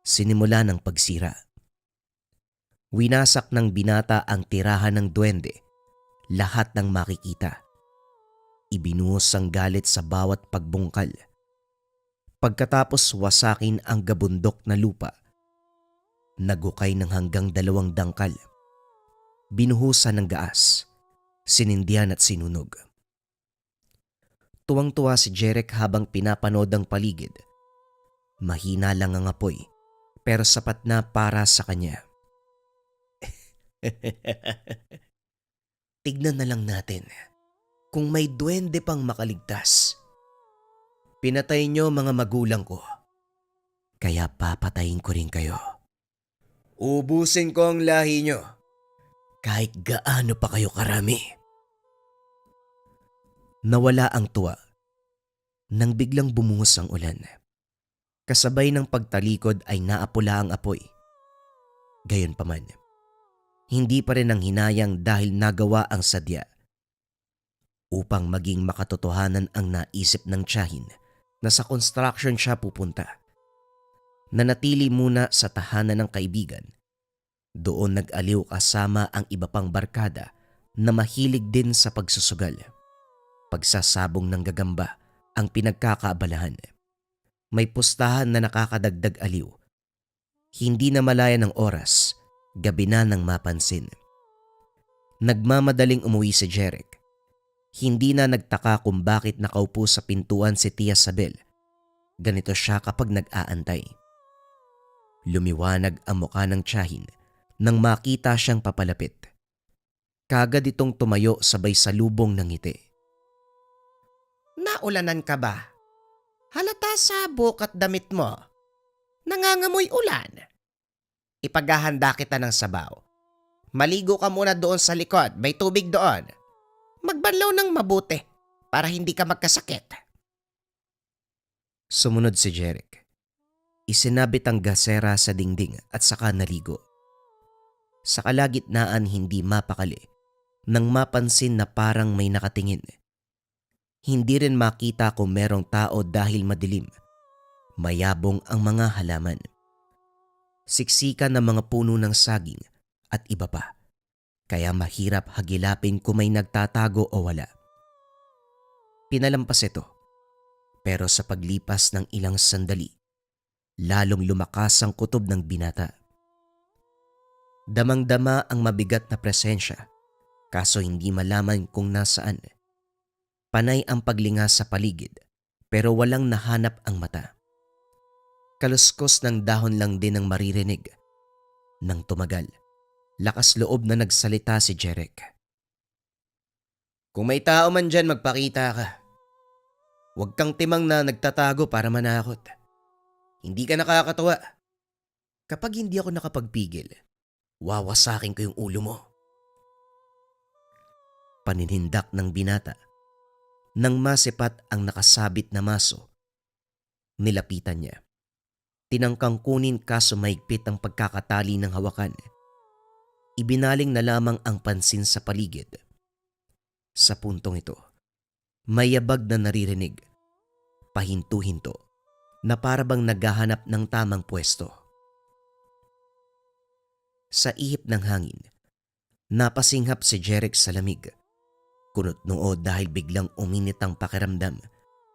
sinimula ng pagsira. Winasak ng binata ang tirahan ng duwende, lahat ng makikita. Ibinuhos ang galit sa bawat pagbungkal. Pagkatapos wasakin ang gabundok na lupa, nagukay ng hanggang 2 dangkal. Binuhusan ng gaas, sinindihan at sinunog. Tuwang-tuwa si Jeric habang pinapanood ang paligid. Mahina lang ang apoy, pero sapat na para sa kanya. Tignan na lang natin kung may duwende pang makaligtas. Pinatay niyo mga magulang ko, kaya papatayin ko rin kayo. Ubusin ko ang lahi nyo. Kahit gaano pa kayo karami. Nawala ang tuwa nang biglang bumuhos ang ulan. Kasabay ng pagtalikod ay naapula ang apoy. Gayunpaman, hindi pa rin ang hinayang dahil nagawa ang sadya. Upang maging makatotohanan ang naisip ng tiyahin na sa construction siya pupunta. Nanatili muna sa tahanan ng kaibigan. Doon nag-aliw kasama ang iba pang barkada na mahilig din sa pagsusugal. Pagsasabong ng gagamba ang pinagkakaabalahan. May pustahan na nakakadagdag aliw. Hindi na malaya ng oras, gabi na nang mapansin. Nagmamadaling umuwi si Jeric. Hindi na nagtaka kung bakit nakaupo sa pintuan si Tia Sabel. Ganito siya kapag nag-aantay. Lumiwanag ang mukha ng tiyahin nang makita siyang papalapit. Kagad itong tumayo sabay salubong ng ngiti. Naulanan ka ba? Halata sa buhok at damit mo. Nangangamoy ulan. Ipaghahanda kita ng sabaw. Maligo ka muna doon sa likod, may tubig doon. Magbanlaw ng mabuti para hindi ka magkasakit. Sumunod si Jeric. Isinabit ang gasera sa dingding at saka naligo. Sa kalagitnaan hindi mapakali nang mapansin na parang may nakatingin. Hindi rin makita kung merong tao dahil madilim. Mayabong ang mga halaman. Siksikan ng mga puno ng saging at iba pa. Kaya mahirap hagilapin kung may nagtatago o wala. Pinalampas ito. Pero sa paglipas ng ilang sandali, lalong lumakas ang kutob ng binata. Damang-dama ang mabigat na presensya, kaso hindi malaman kung nasaan. Panay ang paglinga sa paligid, pero walang nahanap ang mata. Kaluskos ng dahon lang din ang maririnig. Nang tumagal, lakas loob na nagsalita si Jeric. Kung may tao man dyan, magpakita ka. Huwag kang timang na nagtatago para manakot. Hindi ka nakakatawa. Kapag hindi ako nakapagpigil, wawasakin ko yung ulo mo. Paninhindak ng binata. Nang masipat ang nakasabit na maso, nilapitan niya. Tinangkang kunin kaso mahigpit ang pagkakatali ng hawakan. Ibinaling na lamang ang pansin sa paligid. Sa puntong ito, may yabag na naririnig. Pahinto-hinto na parabang naghahanap ng tamang pwesto. Sa ihip ng hangin, napasinghap si Jeric sa lamig. Kunot noo dahil biglang uminit ang pakiramdam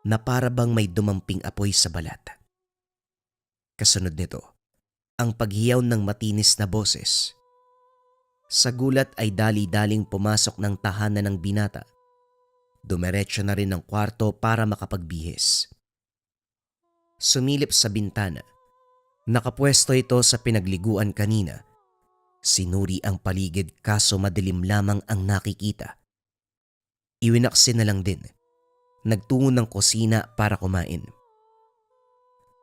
na parabang may dumamping apoy sa balat. Kasunod nito, ang paghiyaw ng matinis na boses. Sa gulat ay dali-daling pumasok ng tahanan ng binata. Dumiretso na rin ng kwarto para makapagbihis. Sumilip sa bintana. Nakapwesto ito sa pinagliguan kanina. Sinuri ang paligid kaso madilim lamang ang nakikita. Iwinaksi na lang din. Nagtungo ng kusina para kumain.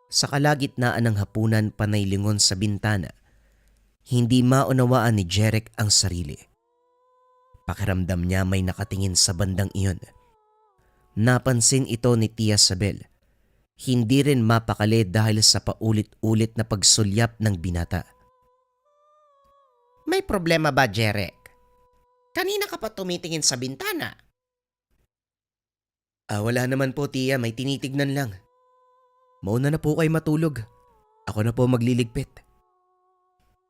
Sa kalagitnaan ng hapunan panay lingon sa bintana, hindi maunawaan ni Jeric ang sarili. Pakiramdam niya may nakatingin sa bandang iyon. Napansin ito ni Tia Sabel. Hindi rin mapakali dahil sa paulit-ulit na pagsulyap ng binata. May problema ba, Jeric? Kanina ka pa tumitingin sa bintana. Wala naman po, Tia, may tinitignan lang. Mauna na po kayo matulog. Ako na po magliligpit.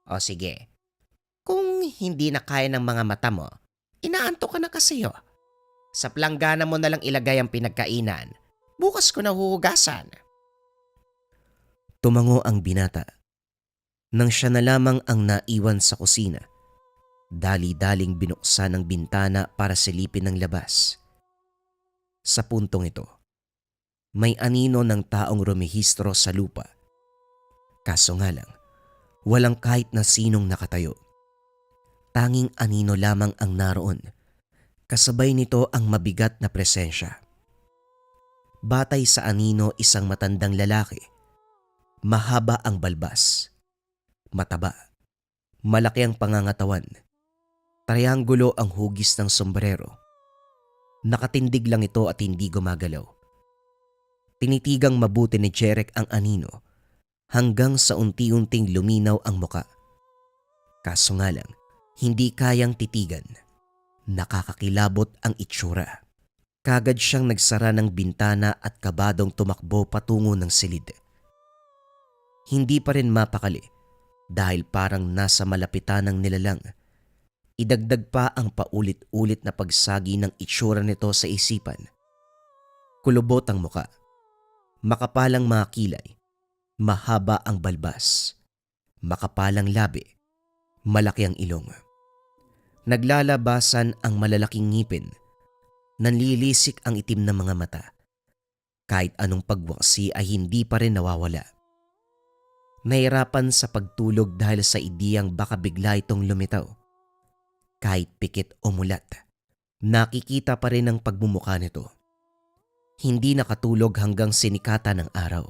O sige, kung hindi na kaya ng mga mata mo, inaantok ka na kasi oh. Sa planggana mo na lang ilagay ang pinagkainan. Bukas ko na huhugasan. Tumango ang binata. Nang siya na lamang ang naiwan sa kusina, dali-daling binuksan ang bintana para silipin ang labas. Sa puntong ito, may anino ng taong rumehistro sa lupa. Kaso nga lang, walang kahit na sinong nakatayo. Tanging anino lamang ang naroon. Kasabay nito ang mabigat na presensya. Batay sa anino isang matandang lalaki. Mahaba ang balbas. Mataba. Malaki ang pangangatawan. Trianggulo ang hugis ng sombrero. Nakatindig lang ito at hindi gumagalaw. Tinitigang mabuti ni Jeric ang anino hanggang sa unti-unting luminaw ang muka. Kaso nga lang, hindi kayang titigan. Nakakakilabot ang itsura. Kagad siyang nagsara ng bintana at kabadong tumakbo patungo ng silid. Hindi pa rin mapakali dahil parang nasa malapitan ng nilalang. Idagdag pa ang paulit-ulit na pagsagi ng itsura nito sa isipan. Kulubot ang muka. Makapalang mga kilay. Mahaba ang balbas. Makapalang labi. Malaki ang ilong. Naglalabasan ang malalaking ngipin. Nanlilisik ang itim na mga mata. Kahit anong pagwaksi ay hindi pa rin nawawala. Nahirapan sa pagtulog dahil sa ideyang baka bigla itong lumitaw. Kahit pikit o mulat, nakikita pa rin ang pagmumukha nito. Hindi nakatulog hanggang sinikata ng araw.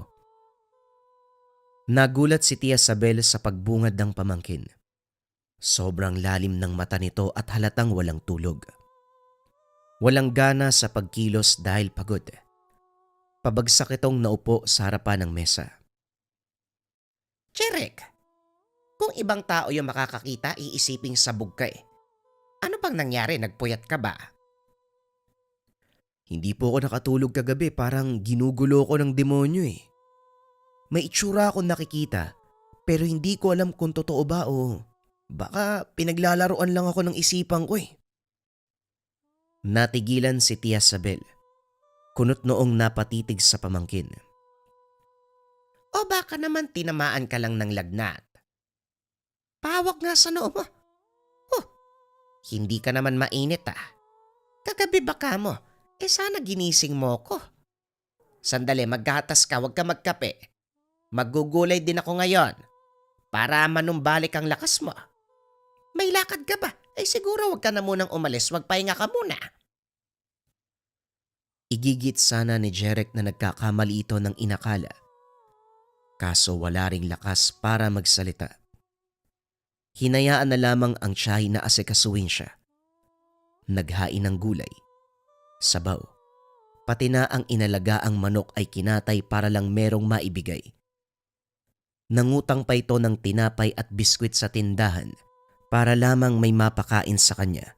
Nagulat si Tia Sabel sa pagbungad ng pamangkin. Sobrang lalim ng mata nito at halatang walang tulog. Walang gana sa pagkilos dahil pagod. Pabagsak itong naupo sa harapan ng mesa. Jeric, kung ibang tao yung makakakita, iisiping sabog ka eh. Ano bang nangyari? Nagpuyat ka ba? Hindi po ako nakatulog kagabi, parang ginugulo ko ng demonyo eh. May itsura akong nakikita pero hindi ko alam kung totoo ba o baka pinaglalaroan lang ako ng isipan ko eh. Natigilan si Tia Sabel. Kunot noong napatitig sa pamangkin. O baka naman tinamaan ka lang ng lagnat. Pawak nga sa noo mo. Hindi ka naman mainit ah. Kagabi baka mo, sana ginising mo ko. Sandali, maggatas ka, huwag ka magkape. Maggugulay din ako ngayon para manumbalik ang lakas mo. May lakad ka ba? Ay siguro wag ka na munang umalis, magpahinga ka muna. Igigit sana ni Jeric na nagkakamali ito ng inakala. Kaso wala ring lakas para magsalita. Hinayaan na lamang ang tiyahin na asikasuhin siya. Naghain ng gulay, sabaw, pati na ang inalagaang manok ay kinatay para lang merong maibigay. Nangutang pa ito ng tinapay at biskwit sa tindahan para lamang may mapakain sa kanya.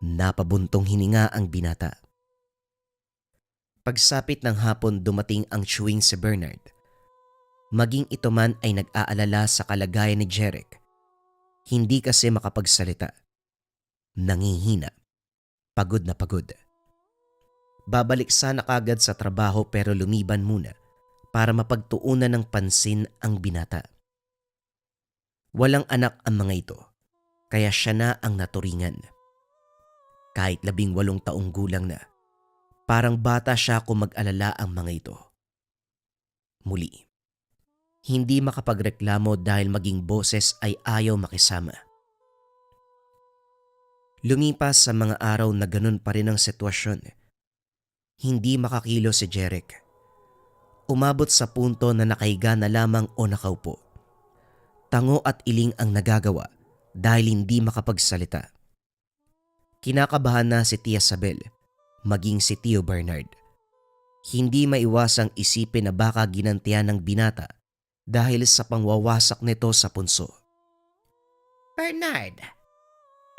Napabuntong hininga ang binata. Pagsapit ng hapon dumating ang chewing si Bernard. Maging ito man ay nag-aalala sa kalagayan ni Jeric. Hindi kasi makapagsalita. Nangihina. Pagod na pagod. Babalik sana kagad sa trabaho pero lumiban muna para mapagtuunan ng pansin ang binata. Walang anak ang mga ito, kaya siya na ang naturingan. Kahit 18 taong gulang na, parang bata siya kung mag-alala ang mga ito. Muli, hindi makapagreklamo dahil maging boses ay ayaw makisama. Lumipas sa mga araw na ganun pa rin ang sitwasyon. Hindi makakilo si Jeric. Umabot sa punto na nakahiga na lamang o nakaupo. Tango at iling ang nagagawa dahil hindi makapagsalita. Kinakabahan na si Tia Sabel, maging si Tio Bernard. Hindi maiwasang isipin na baka ginantian ng binata dahil sa pangwawasak nito sa punso. Bernard,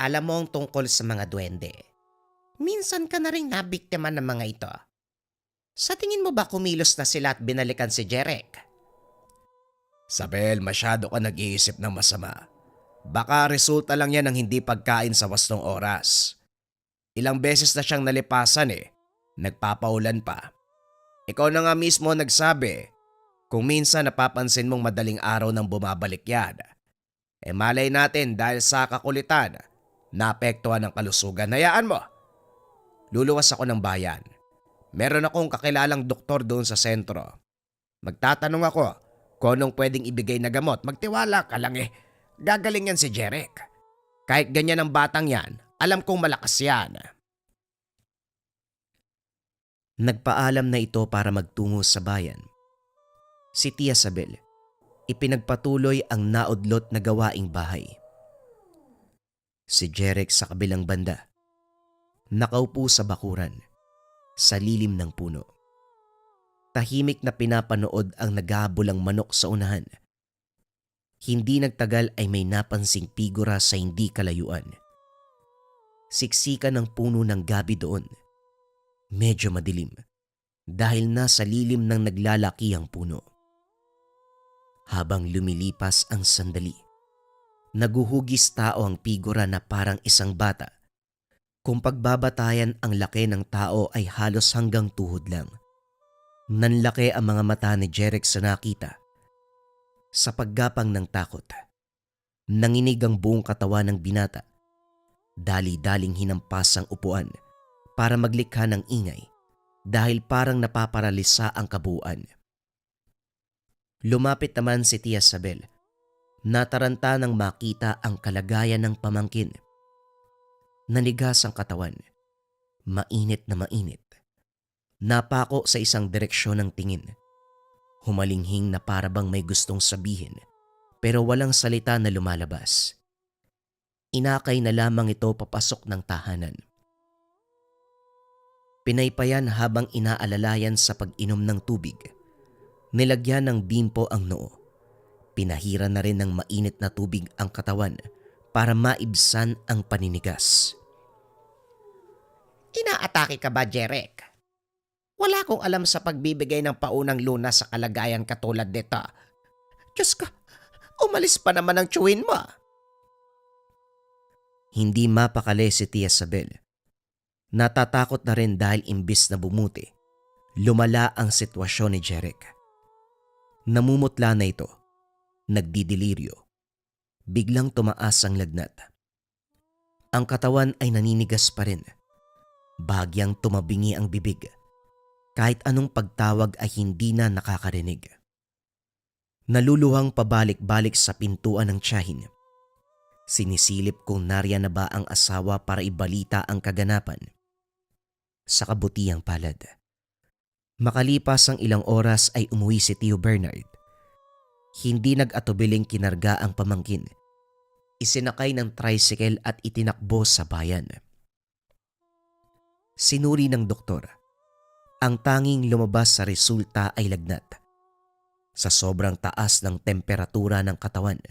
alam mo ang tungkol sa mga duwende. Minsan ka na rin nabiktima ng mga ito. Sa tingin mo ba kumilos na sila at binalikan si Jeric? Sabel, masyado ka nag-iisip ng masama. Baka resulta lang yan ng hindi pagkain sa wastong oras. Ilang beses na siyang nalipasan Nagpapaulan pa. Ikaw na nga mismo nagsabi, kung minsan napapansin mong madaling araw nang bumabalik yan. Malay natin dahil sa kakulitan, naapektuhan ng kalusugan. Hayaan mo. Luluwas ako ng bayan. Meron akong kakilalang doktor doon sa sentro. Magtatanong ako kung anong pwedeng ibigay na gamot. Magtiwala ka lang Gagaling yan si Jeric. Kahit ganyan ang batang yan, alam kong malakas yan. Nagpaalam na ito para magtungo sa bayan. Si Tia Sabel, ipinagpatuloy ang naudlot na gawaing bahay. Si Jeric sa kabilang banda, nakaupo sa bakuran, sa lilim ng puno. Tahimik na pinapanood ang naghahabulang manok sa unahan. Hindi nagtagal ay may napansing figura sa hindi kalayuan. Siksikan ng puno ng gabi doon. Medyo madilim dahil nasa lilim ng naglalaki ang puno. Habang lumilipas ang sandali, naguhugis tao ang figura na parang isang bata. Kung pagbabatayan ang laki ng tao ay halos hanggang tuhod lang. Nanlaki ang mga mata ni Jeric sa nakita. Sa paggapang ng takot, nanginig ang buong katawan ng binata. Dali-daling hinampas ang upuan para maglikha ng ingay dahil parang napaparalisa ang kabuuan. Lumapit naman si Tia Sabel. Nataranta nang makita ang kalagayan ng pamangkin. Nanigas ang katawan. Mainit na mainit. Napako sa isang direksyon ng tingin. Humalinghing na parabang may gustong sabihin pero walang salita na lumalabas. Inakay na lamang ito papasok ng tahanan. Pinaypayan habang inaalalayan sa pag-inom ng tubig. Nilagyan ng bimpo ang noo. Pinahira na rin ng mainit na tubig ang katawan para maibsan ang paninigas. Inaatake ka ba, Jeric? Wala akong alam sa pagbibigay ng paunang lunas sa kalagayan katulad nito. Diyos ko, umalis pa naman ang chewin mo. Hindi mapakali si Tia Sabel. Natatakot na rin dahil imbis na bumuti, lumala ang sitwasyon ni Jeric. Namumutla na ito, nagdidiliryo. Biglang tumaas ang lagnat. Ang katawan ay naninigas pa rin. Bahagyang tumabingi ang bibig. Kahit anong pagtawag ay hindi na nakakarinig. Naluluhang pabalik-balik sa pintuan ng tiyahin. Sinisilip kung nariyan na ba ang asawa para ibalita ang kaganapan. Sa kabutihang palad, makalipas ang ilang oras ay umuwi si Tio Bernard. Hindi nag-atubiling kinarga ang pamangkin. Isinakay ng tricycle at itinakbo sa bayan. Sinuri ng doktor. Ang tanging lumabas sa resulta ay lagnat. Sa sobrang taas ng temperatura ng katawan,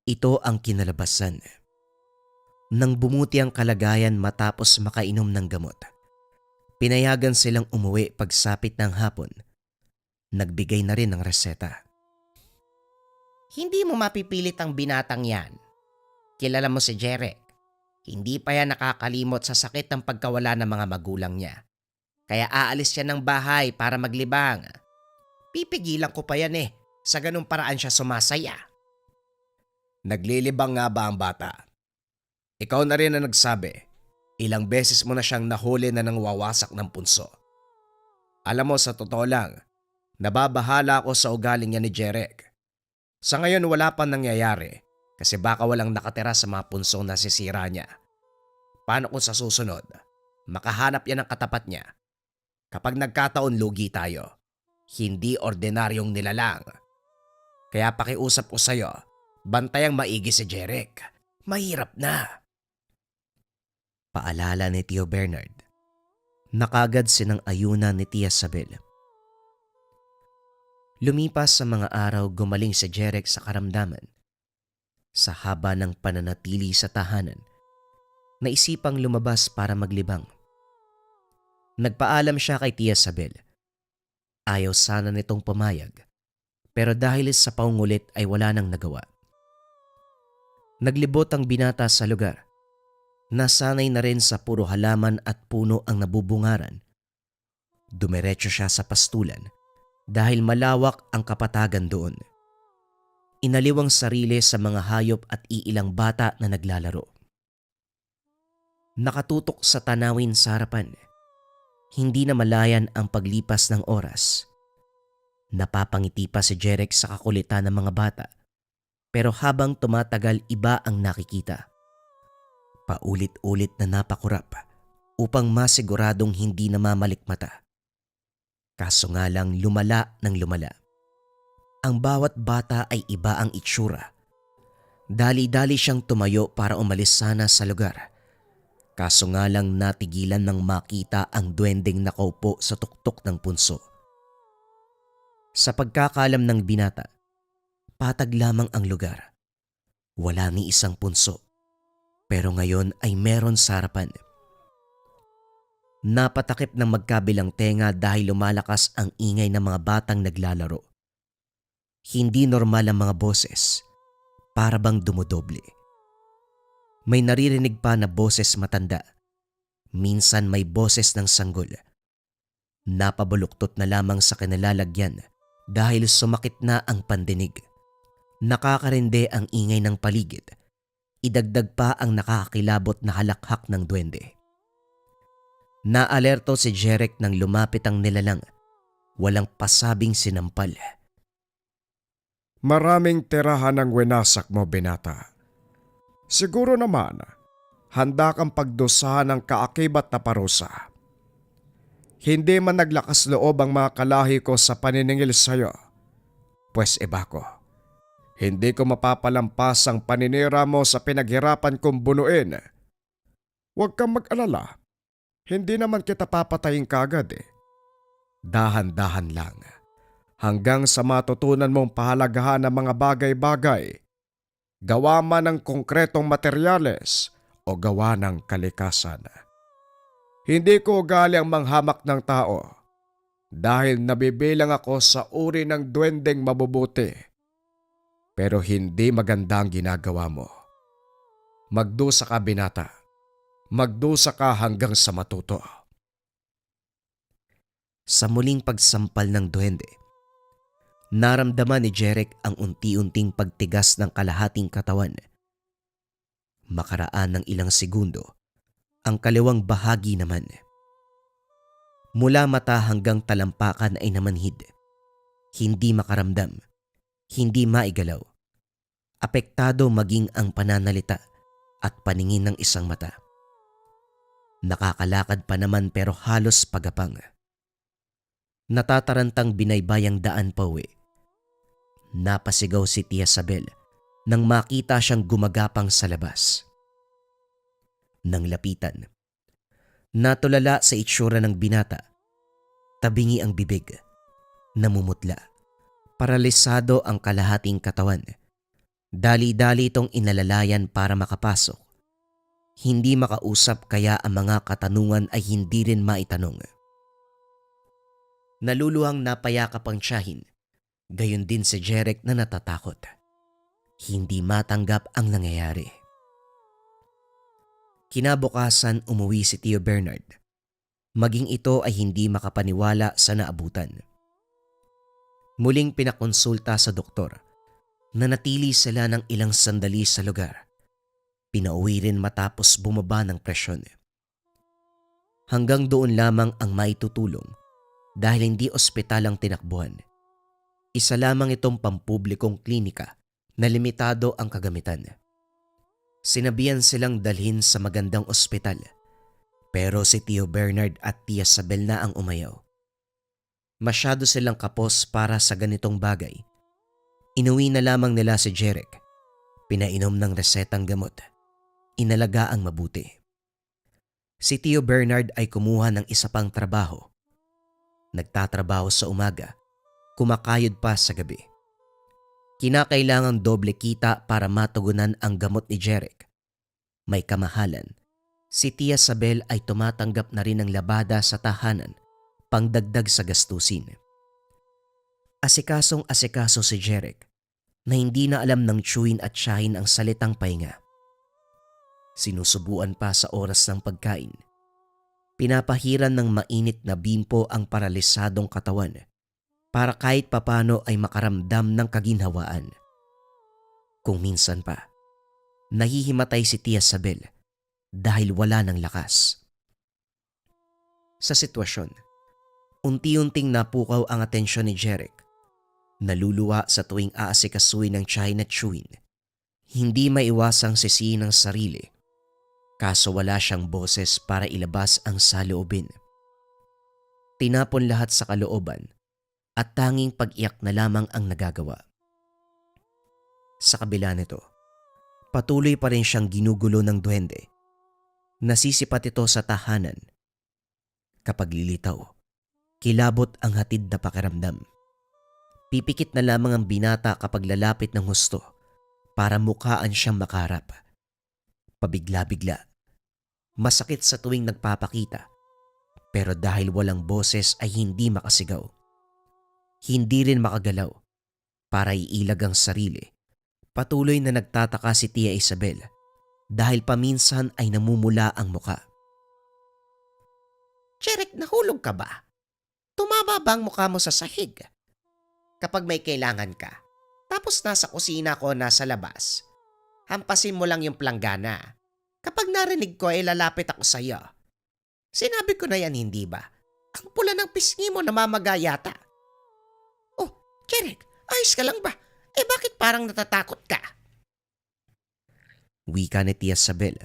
ito ang kinalabasan. Nang bumuti ang kalagayan matapos makainom ng gamot, pinayagan silang umuwi pagsapit ng hapon. Nagbigay na rin ng reseta. Hindi mo mapipilit ang binatang yan. Kilala mo si Jeric. Hindi pa yan nakakalimot sa sakit ng pagkawala ng mga magulang niya. Kaya aalis siya ng bahay para maglibang. Pipigilan ko pa yan sa ganung paraan siya sumasaya. Naglilibang nga ba ang bata? Ikaw na rin ang nagsabi. Ilang beses mo na siyang nahuli na nang wawasak ng punso. Alam mo, sa totoo lang, nababahala ako sa ugaling niya ni Jeric. Sa ngayon wala pa nangyayari kasi baka walang nakatira sa mga punsong nasisira niya. Paano kung sa susunod, makahanap yan ng katapat niya? Kapag nagkataon lugi tayo, hindi ordinaryong nilalang. Kaya pakiusap ko sa'yo, bantayang maigi si Jeric. Mahirap na. Paalala ni Tio Bernard. Nakagad sinang-ayunan ni Tia Sabel. Lumipas sa mga araw, gumaling si Jeric sa karamdaman. Sa haba ng pananatili sa tahanan, naisipang lumabas para maglibang. Nagpaalam siya kay Tia Sabel. Ayaw sana nitong pumayag, pero dahil sa paungulit ay wala nang nagawa. Naglibot ang binata sa lugar. Nasanay na rin sa puro halaman at puno ang nabubungaran. Dumiretso siya sa pastulan dahil malawak ang kapatagan doon. Inaliw ang sarili sa mga hayop at iilang bata na naglalaro. Nakatutok sa tanawin sa harapan. Hindi na malayan ang paglipas ng oras. Napapangiti pa si Jeric sa kakulitan ng mga bata. Pero habang tumatagal, iba ang nakikita. Paulit-ulit na napakurap upang masiguradong hindi namamalikmata. Kaso nga lang lumala ng lumala. Ang bawat bata ay iba ang itsura. Dali-dali siyang tumayo para umalis sana sa lugar. Kaso nga lang natigilan nang makita ang duwendeng nakaupo sa tuktok ng punso. Sa pagkakalam ng binata, patag lamang ang lugar. Wala ni isang punso. Pero ngayon ay meron sa harapan. Napatakip ng magkabilang tenga dahil lumalakas ang ingay ng mga batang naglalaro. Hindi normal ang mga boses, para bang dumodoble. May naririnig pa na boses matanda. Minsan may boses ng sanggol. Napabuluktot na lamang sa kinalalagyan dahil sumakit na ang pandinig. Nakakarinde ang ingay ng paligid. Idagdag pa ang nakakakilabot na halakhak ng duwende. Naalerto si Jeric nang lumapit ang nilalang. Walang pasabing sinampal. Maraming tirahan ang winasak mo, binata. Siguro naman, handa kang pagdusahan ng kaakibat na parusa. Hindi man naglakas loob ang mga kalahi ko sa paniningil sa'yo. Pues iba ko. Hindi ko mapapalampas ang paninira mo sa pinaghirapan kong bunuin. Huwag kang mag-alala. Hindi naman kita papatayin kagad Dahan-dahan lang. Hanggang sa matutunan mong pahalagahan ng mga bagay-bagay. Gawa man ng konkretong materyales o gawa ng kalikasan. Hindi ko ugali ang manghamak ng tao. Dahil nabibilang ako sa uri ng duwendeng mabubuti. Pero hindi maganda ang ginagawa mo. Magdusa ka, binata. Magdusa ka hanggang sa matuto. Sa muling pagsampal ng duwende, naramdaman ni Jeric ang unti-unting pagtigas ng kalahating katawan. Makaraan ng ilang segundo, ang kaliwang bahagi naman. Mula mata hanggang talampakan ay namanhid. Hindi makaramdam. Hindi maigalaw. Apektado maging ang pananalita at paningin ng isang mata. Nakakalakad pa naman pero halos pagapang. Natatarantang binaybayang daan pa uwi. Napasigaw si Tia Sabel nang makita siyang gumagapang sa labas. Nang lapitan, natulala sa itsura ng binata. Tabingi ang bibig, namumutla, paralisado ang kalahating katawan. Dali-dali itong inalalayan para makapasok. Hindi makausap kaya ang mga katanungan ay hindi rin maitanong. Naluluhang napayakap ang tiyahin, gayon din si Jeric na natatakot. Hindi matanggap ang nangyayari. Kinabukasan umuwi si Tio Bernard. Maging ito ay hindi makapaniwala sa naabutan. Muling pinakonsulta sa doktor. Nanatili sila ng ilang sandali sa lugar. Pinauwi rin matapos bumaba ng presyon. Hanggang doon lamang ang maitutulong dahil hindi ospital ang tinakbuhan. Isa lamang itong pampublikong klinika na limitado ang kagamitan. Sinabihan silang dalhin sa magandang ospital pero si Tio Bernard at Tia Sabel na ang umayaw. Masyado silang kapos para sa ganitong bagay. Inuwi na lamang nila si Jeric. Pinainom ng resetang gamot. Inalaga ang mabuti. Si Tio Bernard ay kumuha ng isa pang trabaho. Nagtatrabaho sa umaga, kumakayod pa sa gabi. Kinakailangang doble kita para matugunan ang gamot ni Jeric. May kamahalan. Si Tia Sabel ay tumatanggap na rin ng labada sa tahanan, pangdagdag sa gastusin. Asikasong-asikaso si Jeric na hindi na alam ng tsuhin at tiyahin ang salitang pahinga. Sinusubuan pa sa oras ng pagkain. Pinapahiran ng mainit na bimpo ang paralisadong katawan para kahit papano ay makaramdam ng kaginhawaan. Kung minsan pa, nahihimatay si Tia Sabel dahil wala ng lakas. Sa sitwasyon, unti-unting napukaw ang atensyon ni Jeric. Naluluwa sa tuwing aasikasuhin ng tiyahin at tsuhin. Hindi maiwasang sisihin ng sarili. Kaso wala siyang boses para ilabas ang saloobin. Tinapon lahat sa kalooban at tanging pag-iyak na lamang ang nagagawa. Sa kabila nito, patuloy pa rin siyang ginugulo ng duwende. Nasisipat ito sa tahanan. Kapag lilitaw, kilabot ang hatid na pakiramdam. Pipikit na lamang ang binata kapag lalapit ng husto para mukhaan siyang makarap. Pabigla-bigla. Masakit sa tuwing nagpapakita. Pero dahil walang boses ay hindi makasigaw. Hindi rin makagalaw para iilag ang sarili. Patuloy na nagtataka si Tia Isabel dahil paminsan ay namumula ang muka. Jeric, nahulog ka ba? Tumama ba ang mukha mo sa sahig? Kapag may kailangan ka, tapos nasa kusina ko nasa labas, hampasin mo lang yung planggana. Kapag narinig ko ay lalapit ako sa iyo. Sinabi ko na yan, hindi ba? Ang pula ng pisngi mo namamaga yata. Oh, Jeric, ayos ka lang ba? Eh bakit parang natatakot ka? Wika ni Tia Sabel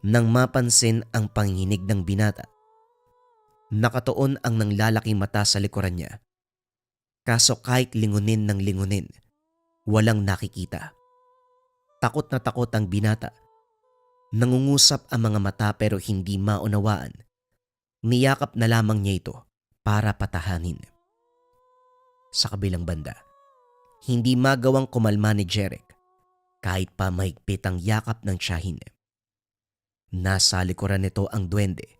nang mapansin ang panginginig ng binata. Nakatuon ang nanglalaking mata sa likuran niya. Kaso kahit lingunin ng lingunin, walang nakikita. Takot na takot ang binata. Nangungusap ang mga mata pero hindi maunawaan. Niyakap na lamang niya ito para patahanin. Sa kabilang banda, hindi magawang kumalma ni Jeric kahit pa mahigpit ang yakap ng tiyahin. Nasa likuran nito ang duwende.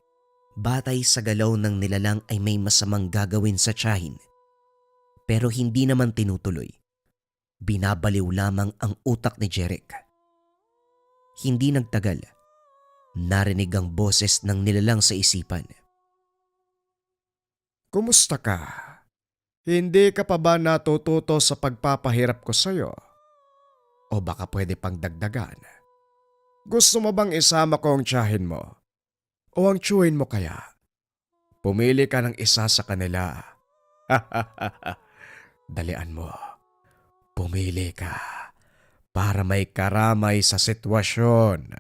Batay sa galaw ng nilalang ay may masamang gagawin sa tiyahin. Pero hindi naman tinutuloy. Binabaliw lamang ang utak ni Jeric. Hindi nagtagal. Narinig ang boses ng nilalang sa isipan. Kumusta ka? Hindi ka pa ba natututo sa pagpapahirap ko sa'yo? O baka pwede pang dagdagan? Gusto mo bang isama ko ang tiyahin mo? O ang tsuhin mo kaya? Pumili ka ng isa sa kanila. Dalian mo. Pumili ka para may karamay sa sitwasyon.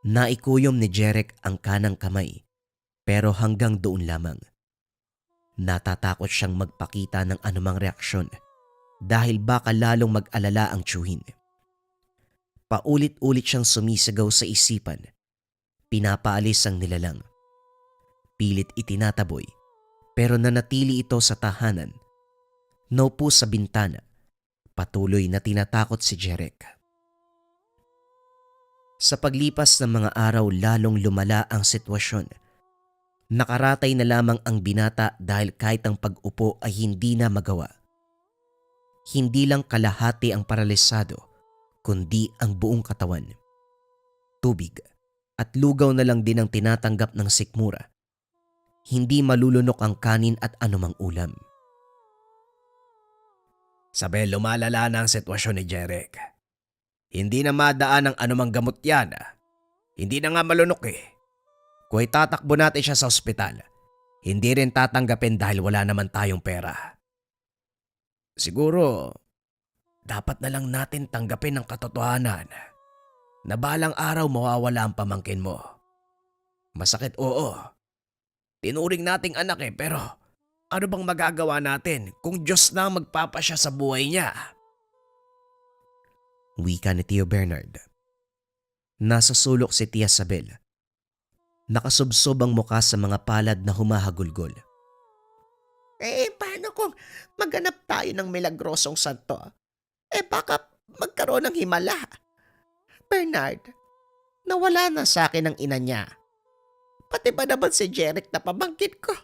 Naikuyom ni Jeric ang kanang kamay pero hanggang doon lamang. Natatakot siyang magpakita ng anumang reaksyon dahil baka lalong mag-alala ang tiyuhin. Paulit-ulit siyang sumisigaw sa isipan. Pinapaalis ang nilalang. Pilit itinataboy pero nanatili ito sa tahanan. Naupo sa bintana. Patuloy na tinatakot si Jeric. Sa paglipas ng mga araw lalong lumala ang sitwasyon. Nakaratay na lamang ang binata dahil kahit ang pag-upo ay hindi na magawa. Hindi lang kalahati ang paralisado, kundi ang buong katawan. Tubig at lugaw na lang din ang tinatanggap ng sikmura. Hindi malulunok ang kanin at anumang ulam. Sabel, lumalala na ang sitwasyon ni Jeric. Hindi na madaan ang anumang gamot yan. Hindi na nga malunok eh. Kung itatakbo natin siya sa ospital, hindi rin tatanggapin dahil wala naman tayong pera. Siguro, dapat na lang natin tanggapin ang katotohanan na balang araw mawawala ang pamangkin mo. Masakit, oo. Tinuring nating anak eh, pero ano bang magagawa natin kung Diyos na ang magpapasya sa buhay niya? Wika ni Tio Bernard. Nasa sulok si Tia Sabel. Nakasubsob ang muka sa mga palad na humahagulgol. Paano kung maghanap tayo ng milagrosong santo? Baka magkaroon ng himala. Bernard, nawala na sa akin ang ina niya. Pati ba naman si Jeric na pamangkin ko?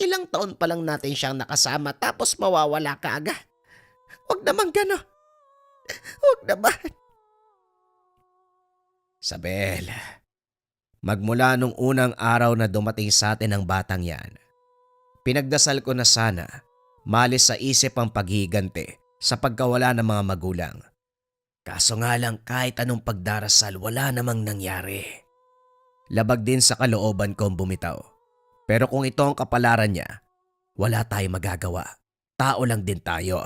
Ilang taon pa lang natin siyang nakasama tapos mawawala ka agad. Huwag naman gano'n. Huwag naman. Sabel, magmula nung unang araw na dumating sa atin ang batang yan, pinagdasal ko na sana malis sa isip ang paghihiganti sa pagkawala ng mga magulang. Kaso nga lang kahit anong pagdarasal wala namang nangyari. Labag din sa kalooban kong bumitaw. Pero kung ito ang kapalaran niya, wala tayong magagawa. Tao lang din tayo.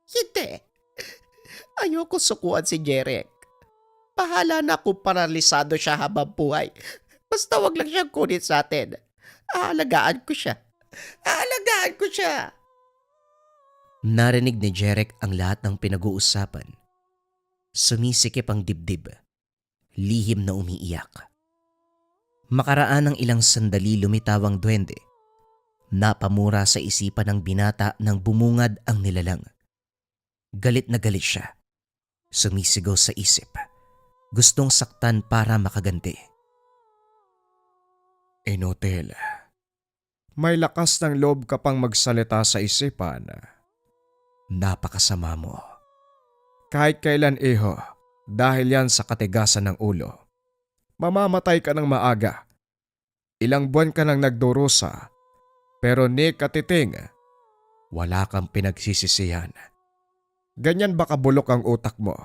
Hindi. Ayoko sukuan si Jeric. Bahala na kung paralisado siya habang buhay. Basta wag lang siyang kunit sa atin. Aalagaan ko siya. Aalagaan ko siya. Narinig ni Jeric ang lahat ng pinag-uusapan. Sumisikip ang dibdib. Lihim na umiiyak. Makaraan ng ilang sandali lumitaw ang duwende. Napamura sa isipan ng binata nang bumungad ang nilalang. Galit na galit siya. Sumisigaw sa isip. Gustong saktan para makaganti. Inotel, may lakas ng loob ka pang magsalita sa isipan. Napakasama mo. Kahit kailan, iho, dahil yan sa katigasan ng ulo. Mamamatay ka ng maaga. Ilang buwan ka nang nagdurusa, pero ni katiting, wala kang pinagsisisihan. Ganyan ba kabulok ang utak mo?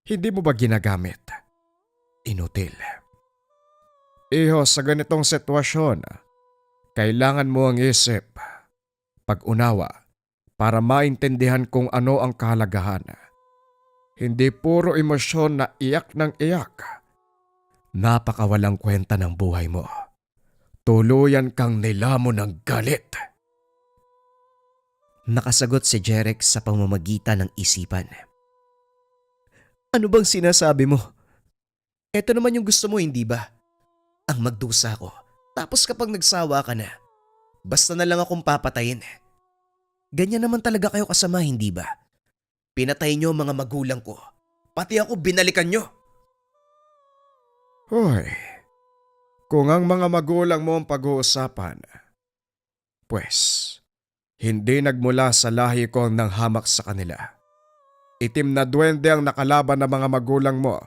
Hindi mo ba ginagamit? Inutil. Iho, sa ganitong sitwasyon, kailangan mo ang isip, pag-unawa, para maintindihan kung ano ang kahalagahan. Hindi puro emosyon na iyak ng iyak. Napakawalang kwenta ng buhay mo. Tuluyan kang nilamon ng galit. Nakasagot si Jeric sa pamamagitan ng isipan. Ano bang sinasabi mo? Ito naman yung gusto mo, hindi ba? Ang magdusa ko. Tapos kapag nagsawa ka na, basta na lang akong papatayin. Ganyan naman talaga kayo kasama, hindi ba? Pinatay niyo ang mga magulang ko. Pati ako binalikan niyo. Hoy, kung ang mga magulang mo ang pag-uusapan, pues, hindi nagmula sa lahi ko ang nanghamak sa kanila. Itim na duwende ang nakalaban ng mga magulang mo.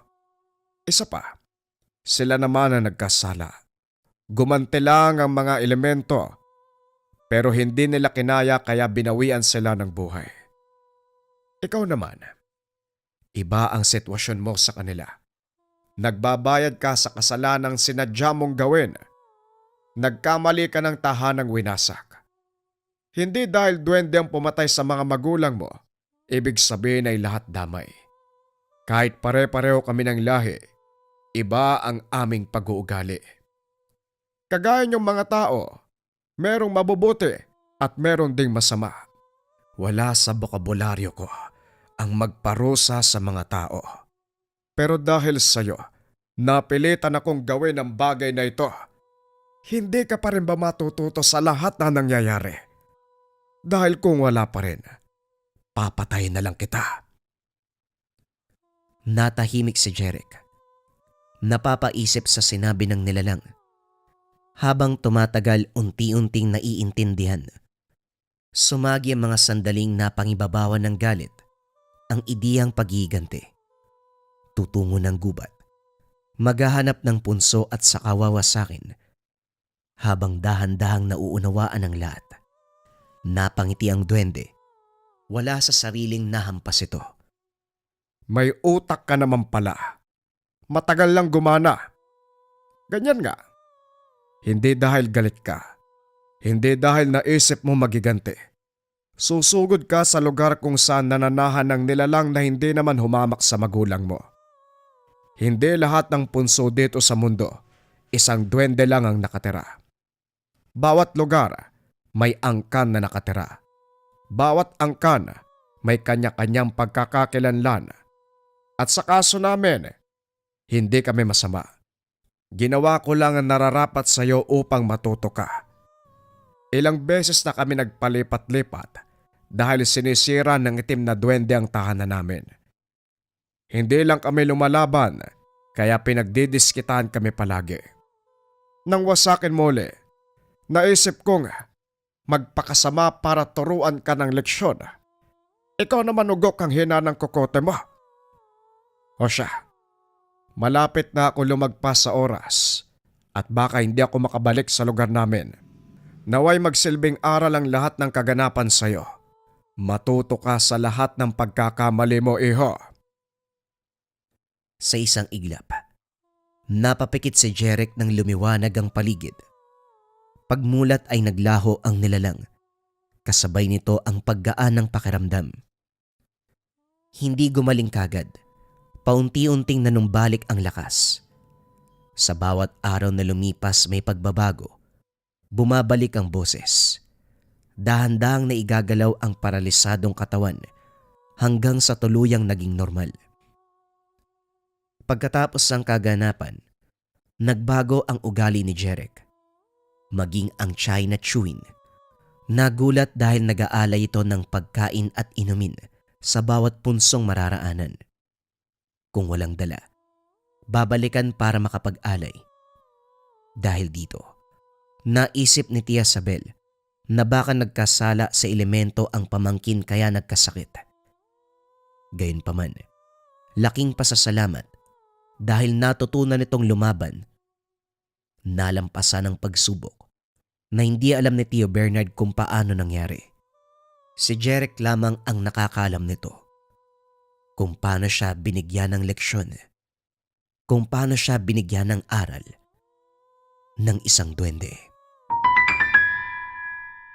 Isa pa, sila naman ang nagkasala. Gumante lang ang mga elemento, pero hindi nila kinaya kaya binawian sila ng buhay. Ikaw naman, iba ang sitwasyon mo sa kanila. Nagbabayad ka sa kasalanang sinadya mong gawin. nagkamali ka ng tahanang winasak. Hindi dahil duwende ang pumatay sa mga magulang mo, ibig sabihin ay lahat damay. Kahit pare-pareho kami ng lahi, iba ang aming pag-uugali. Kagaya niyong mga tao, merong mabubuti at meron ding masama. Wala sa bokabularyo ko ang magparusa sa mga tao. Pero dahil sa'yo, napilitan akong gawin ang bagay na ito. Hindi ka pa rin ba matututo sa lahat na nangyayari? Dahil kung wala pa rin, papatayin na lang kita. Natahimik si Jeric. Napapaisip sa sinabi ng nilalang. Habang tumatagal, unti-unting naiintindihan. Sumagi ang mga sandaling napangibabawan ng galit, ang ideyang paghiganti. Tutungo ng gubat. Maghahanap ng punso at saka wawasakin. Habang dahan-dahang nauunawaan ang lahat. Napangiti ang duwende. Wala sa sariling nahampas ito. May utak ka naman pala. Matagal lang gumana. Ganyan nga. Hindi dahil galit ka. Hindi dahil naisip mo magiganti. Susugod ka sa lugar kung saan nananahan ng nilalang na hindi naman humamak sa magulang mo. Hindi lahat ng punso dito sa mundo, isang duwende lang ang nakatira. Bawat lugar, may angkan na nakatira. Bawat angkan, may kanya-kanyang pagkakakilanlan. At sa kaso namin, hindi kami masama. Ginawa ko lang ang nararapat sa iyo upang matuto ka. Ilang beses na kami nagpalipat-lipat dahil sinisira ng itim na duwende ang tahanan namin. Hindi lang kami lumalaban, kaya pinagdidiskitan kami palagi. Nang wasakin muli, naisip kong magpakasama para turuan ka ng leksyon. Ikaw naman ugok ang hina ng kokote mo. O siya, malapit na ako lumagpas sa oras at baka hindi ako makabalik sa lugar namin. Naway magsilbing aral ang lahat ng kaganapan sa iyo. Matuto ka sa lahat ng pagkakamali mo, iho. Sa isang iglap, napapikit si Jeric nang lumiwanag ang paligid. Pagmulat ay naglaho ang nilalang. Kasabay nito ang paggaan ng pakiramdam. Hindi gumaling kagad. Paunti-unting nanumbalik ang lakas. Sa bawat araw na lumipas may pagbabago. Bumabalik ang boses. Dahan-dahang naigagalaw ang paralisadong katawan hanggang sa tuluyang naging normal. Pagkatapos ng kaganapan, nagbago ang ugali ni Jeric. Maging ang China chewing. Nagulat dahil nag-aalay ito ng pagkain at inumin sa bawat punsong mararaanan. Kung walang dala, babalikan para makapag-alay. Dahil dito, naisip ni Tia Sabel na baka nagkasala sa elemento ang pamangkin kaya nagkasakit. Gayunpaman, laking pasasalamat dahil natutunan nitong lumaban. Nalampasan ang pagsubok na hindi alam ni Tio Bernard kung paano nangyari. Si Jeric lamang ang nakakalam nito. Kung paano siya binigyan ng leksyon. Kung paano siya binigyan ng aral ng isang duwende.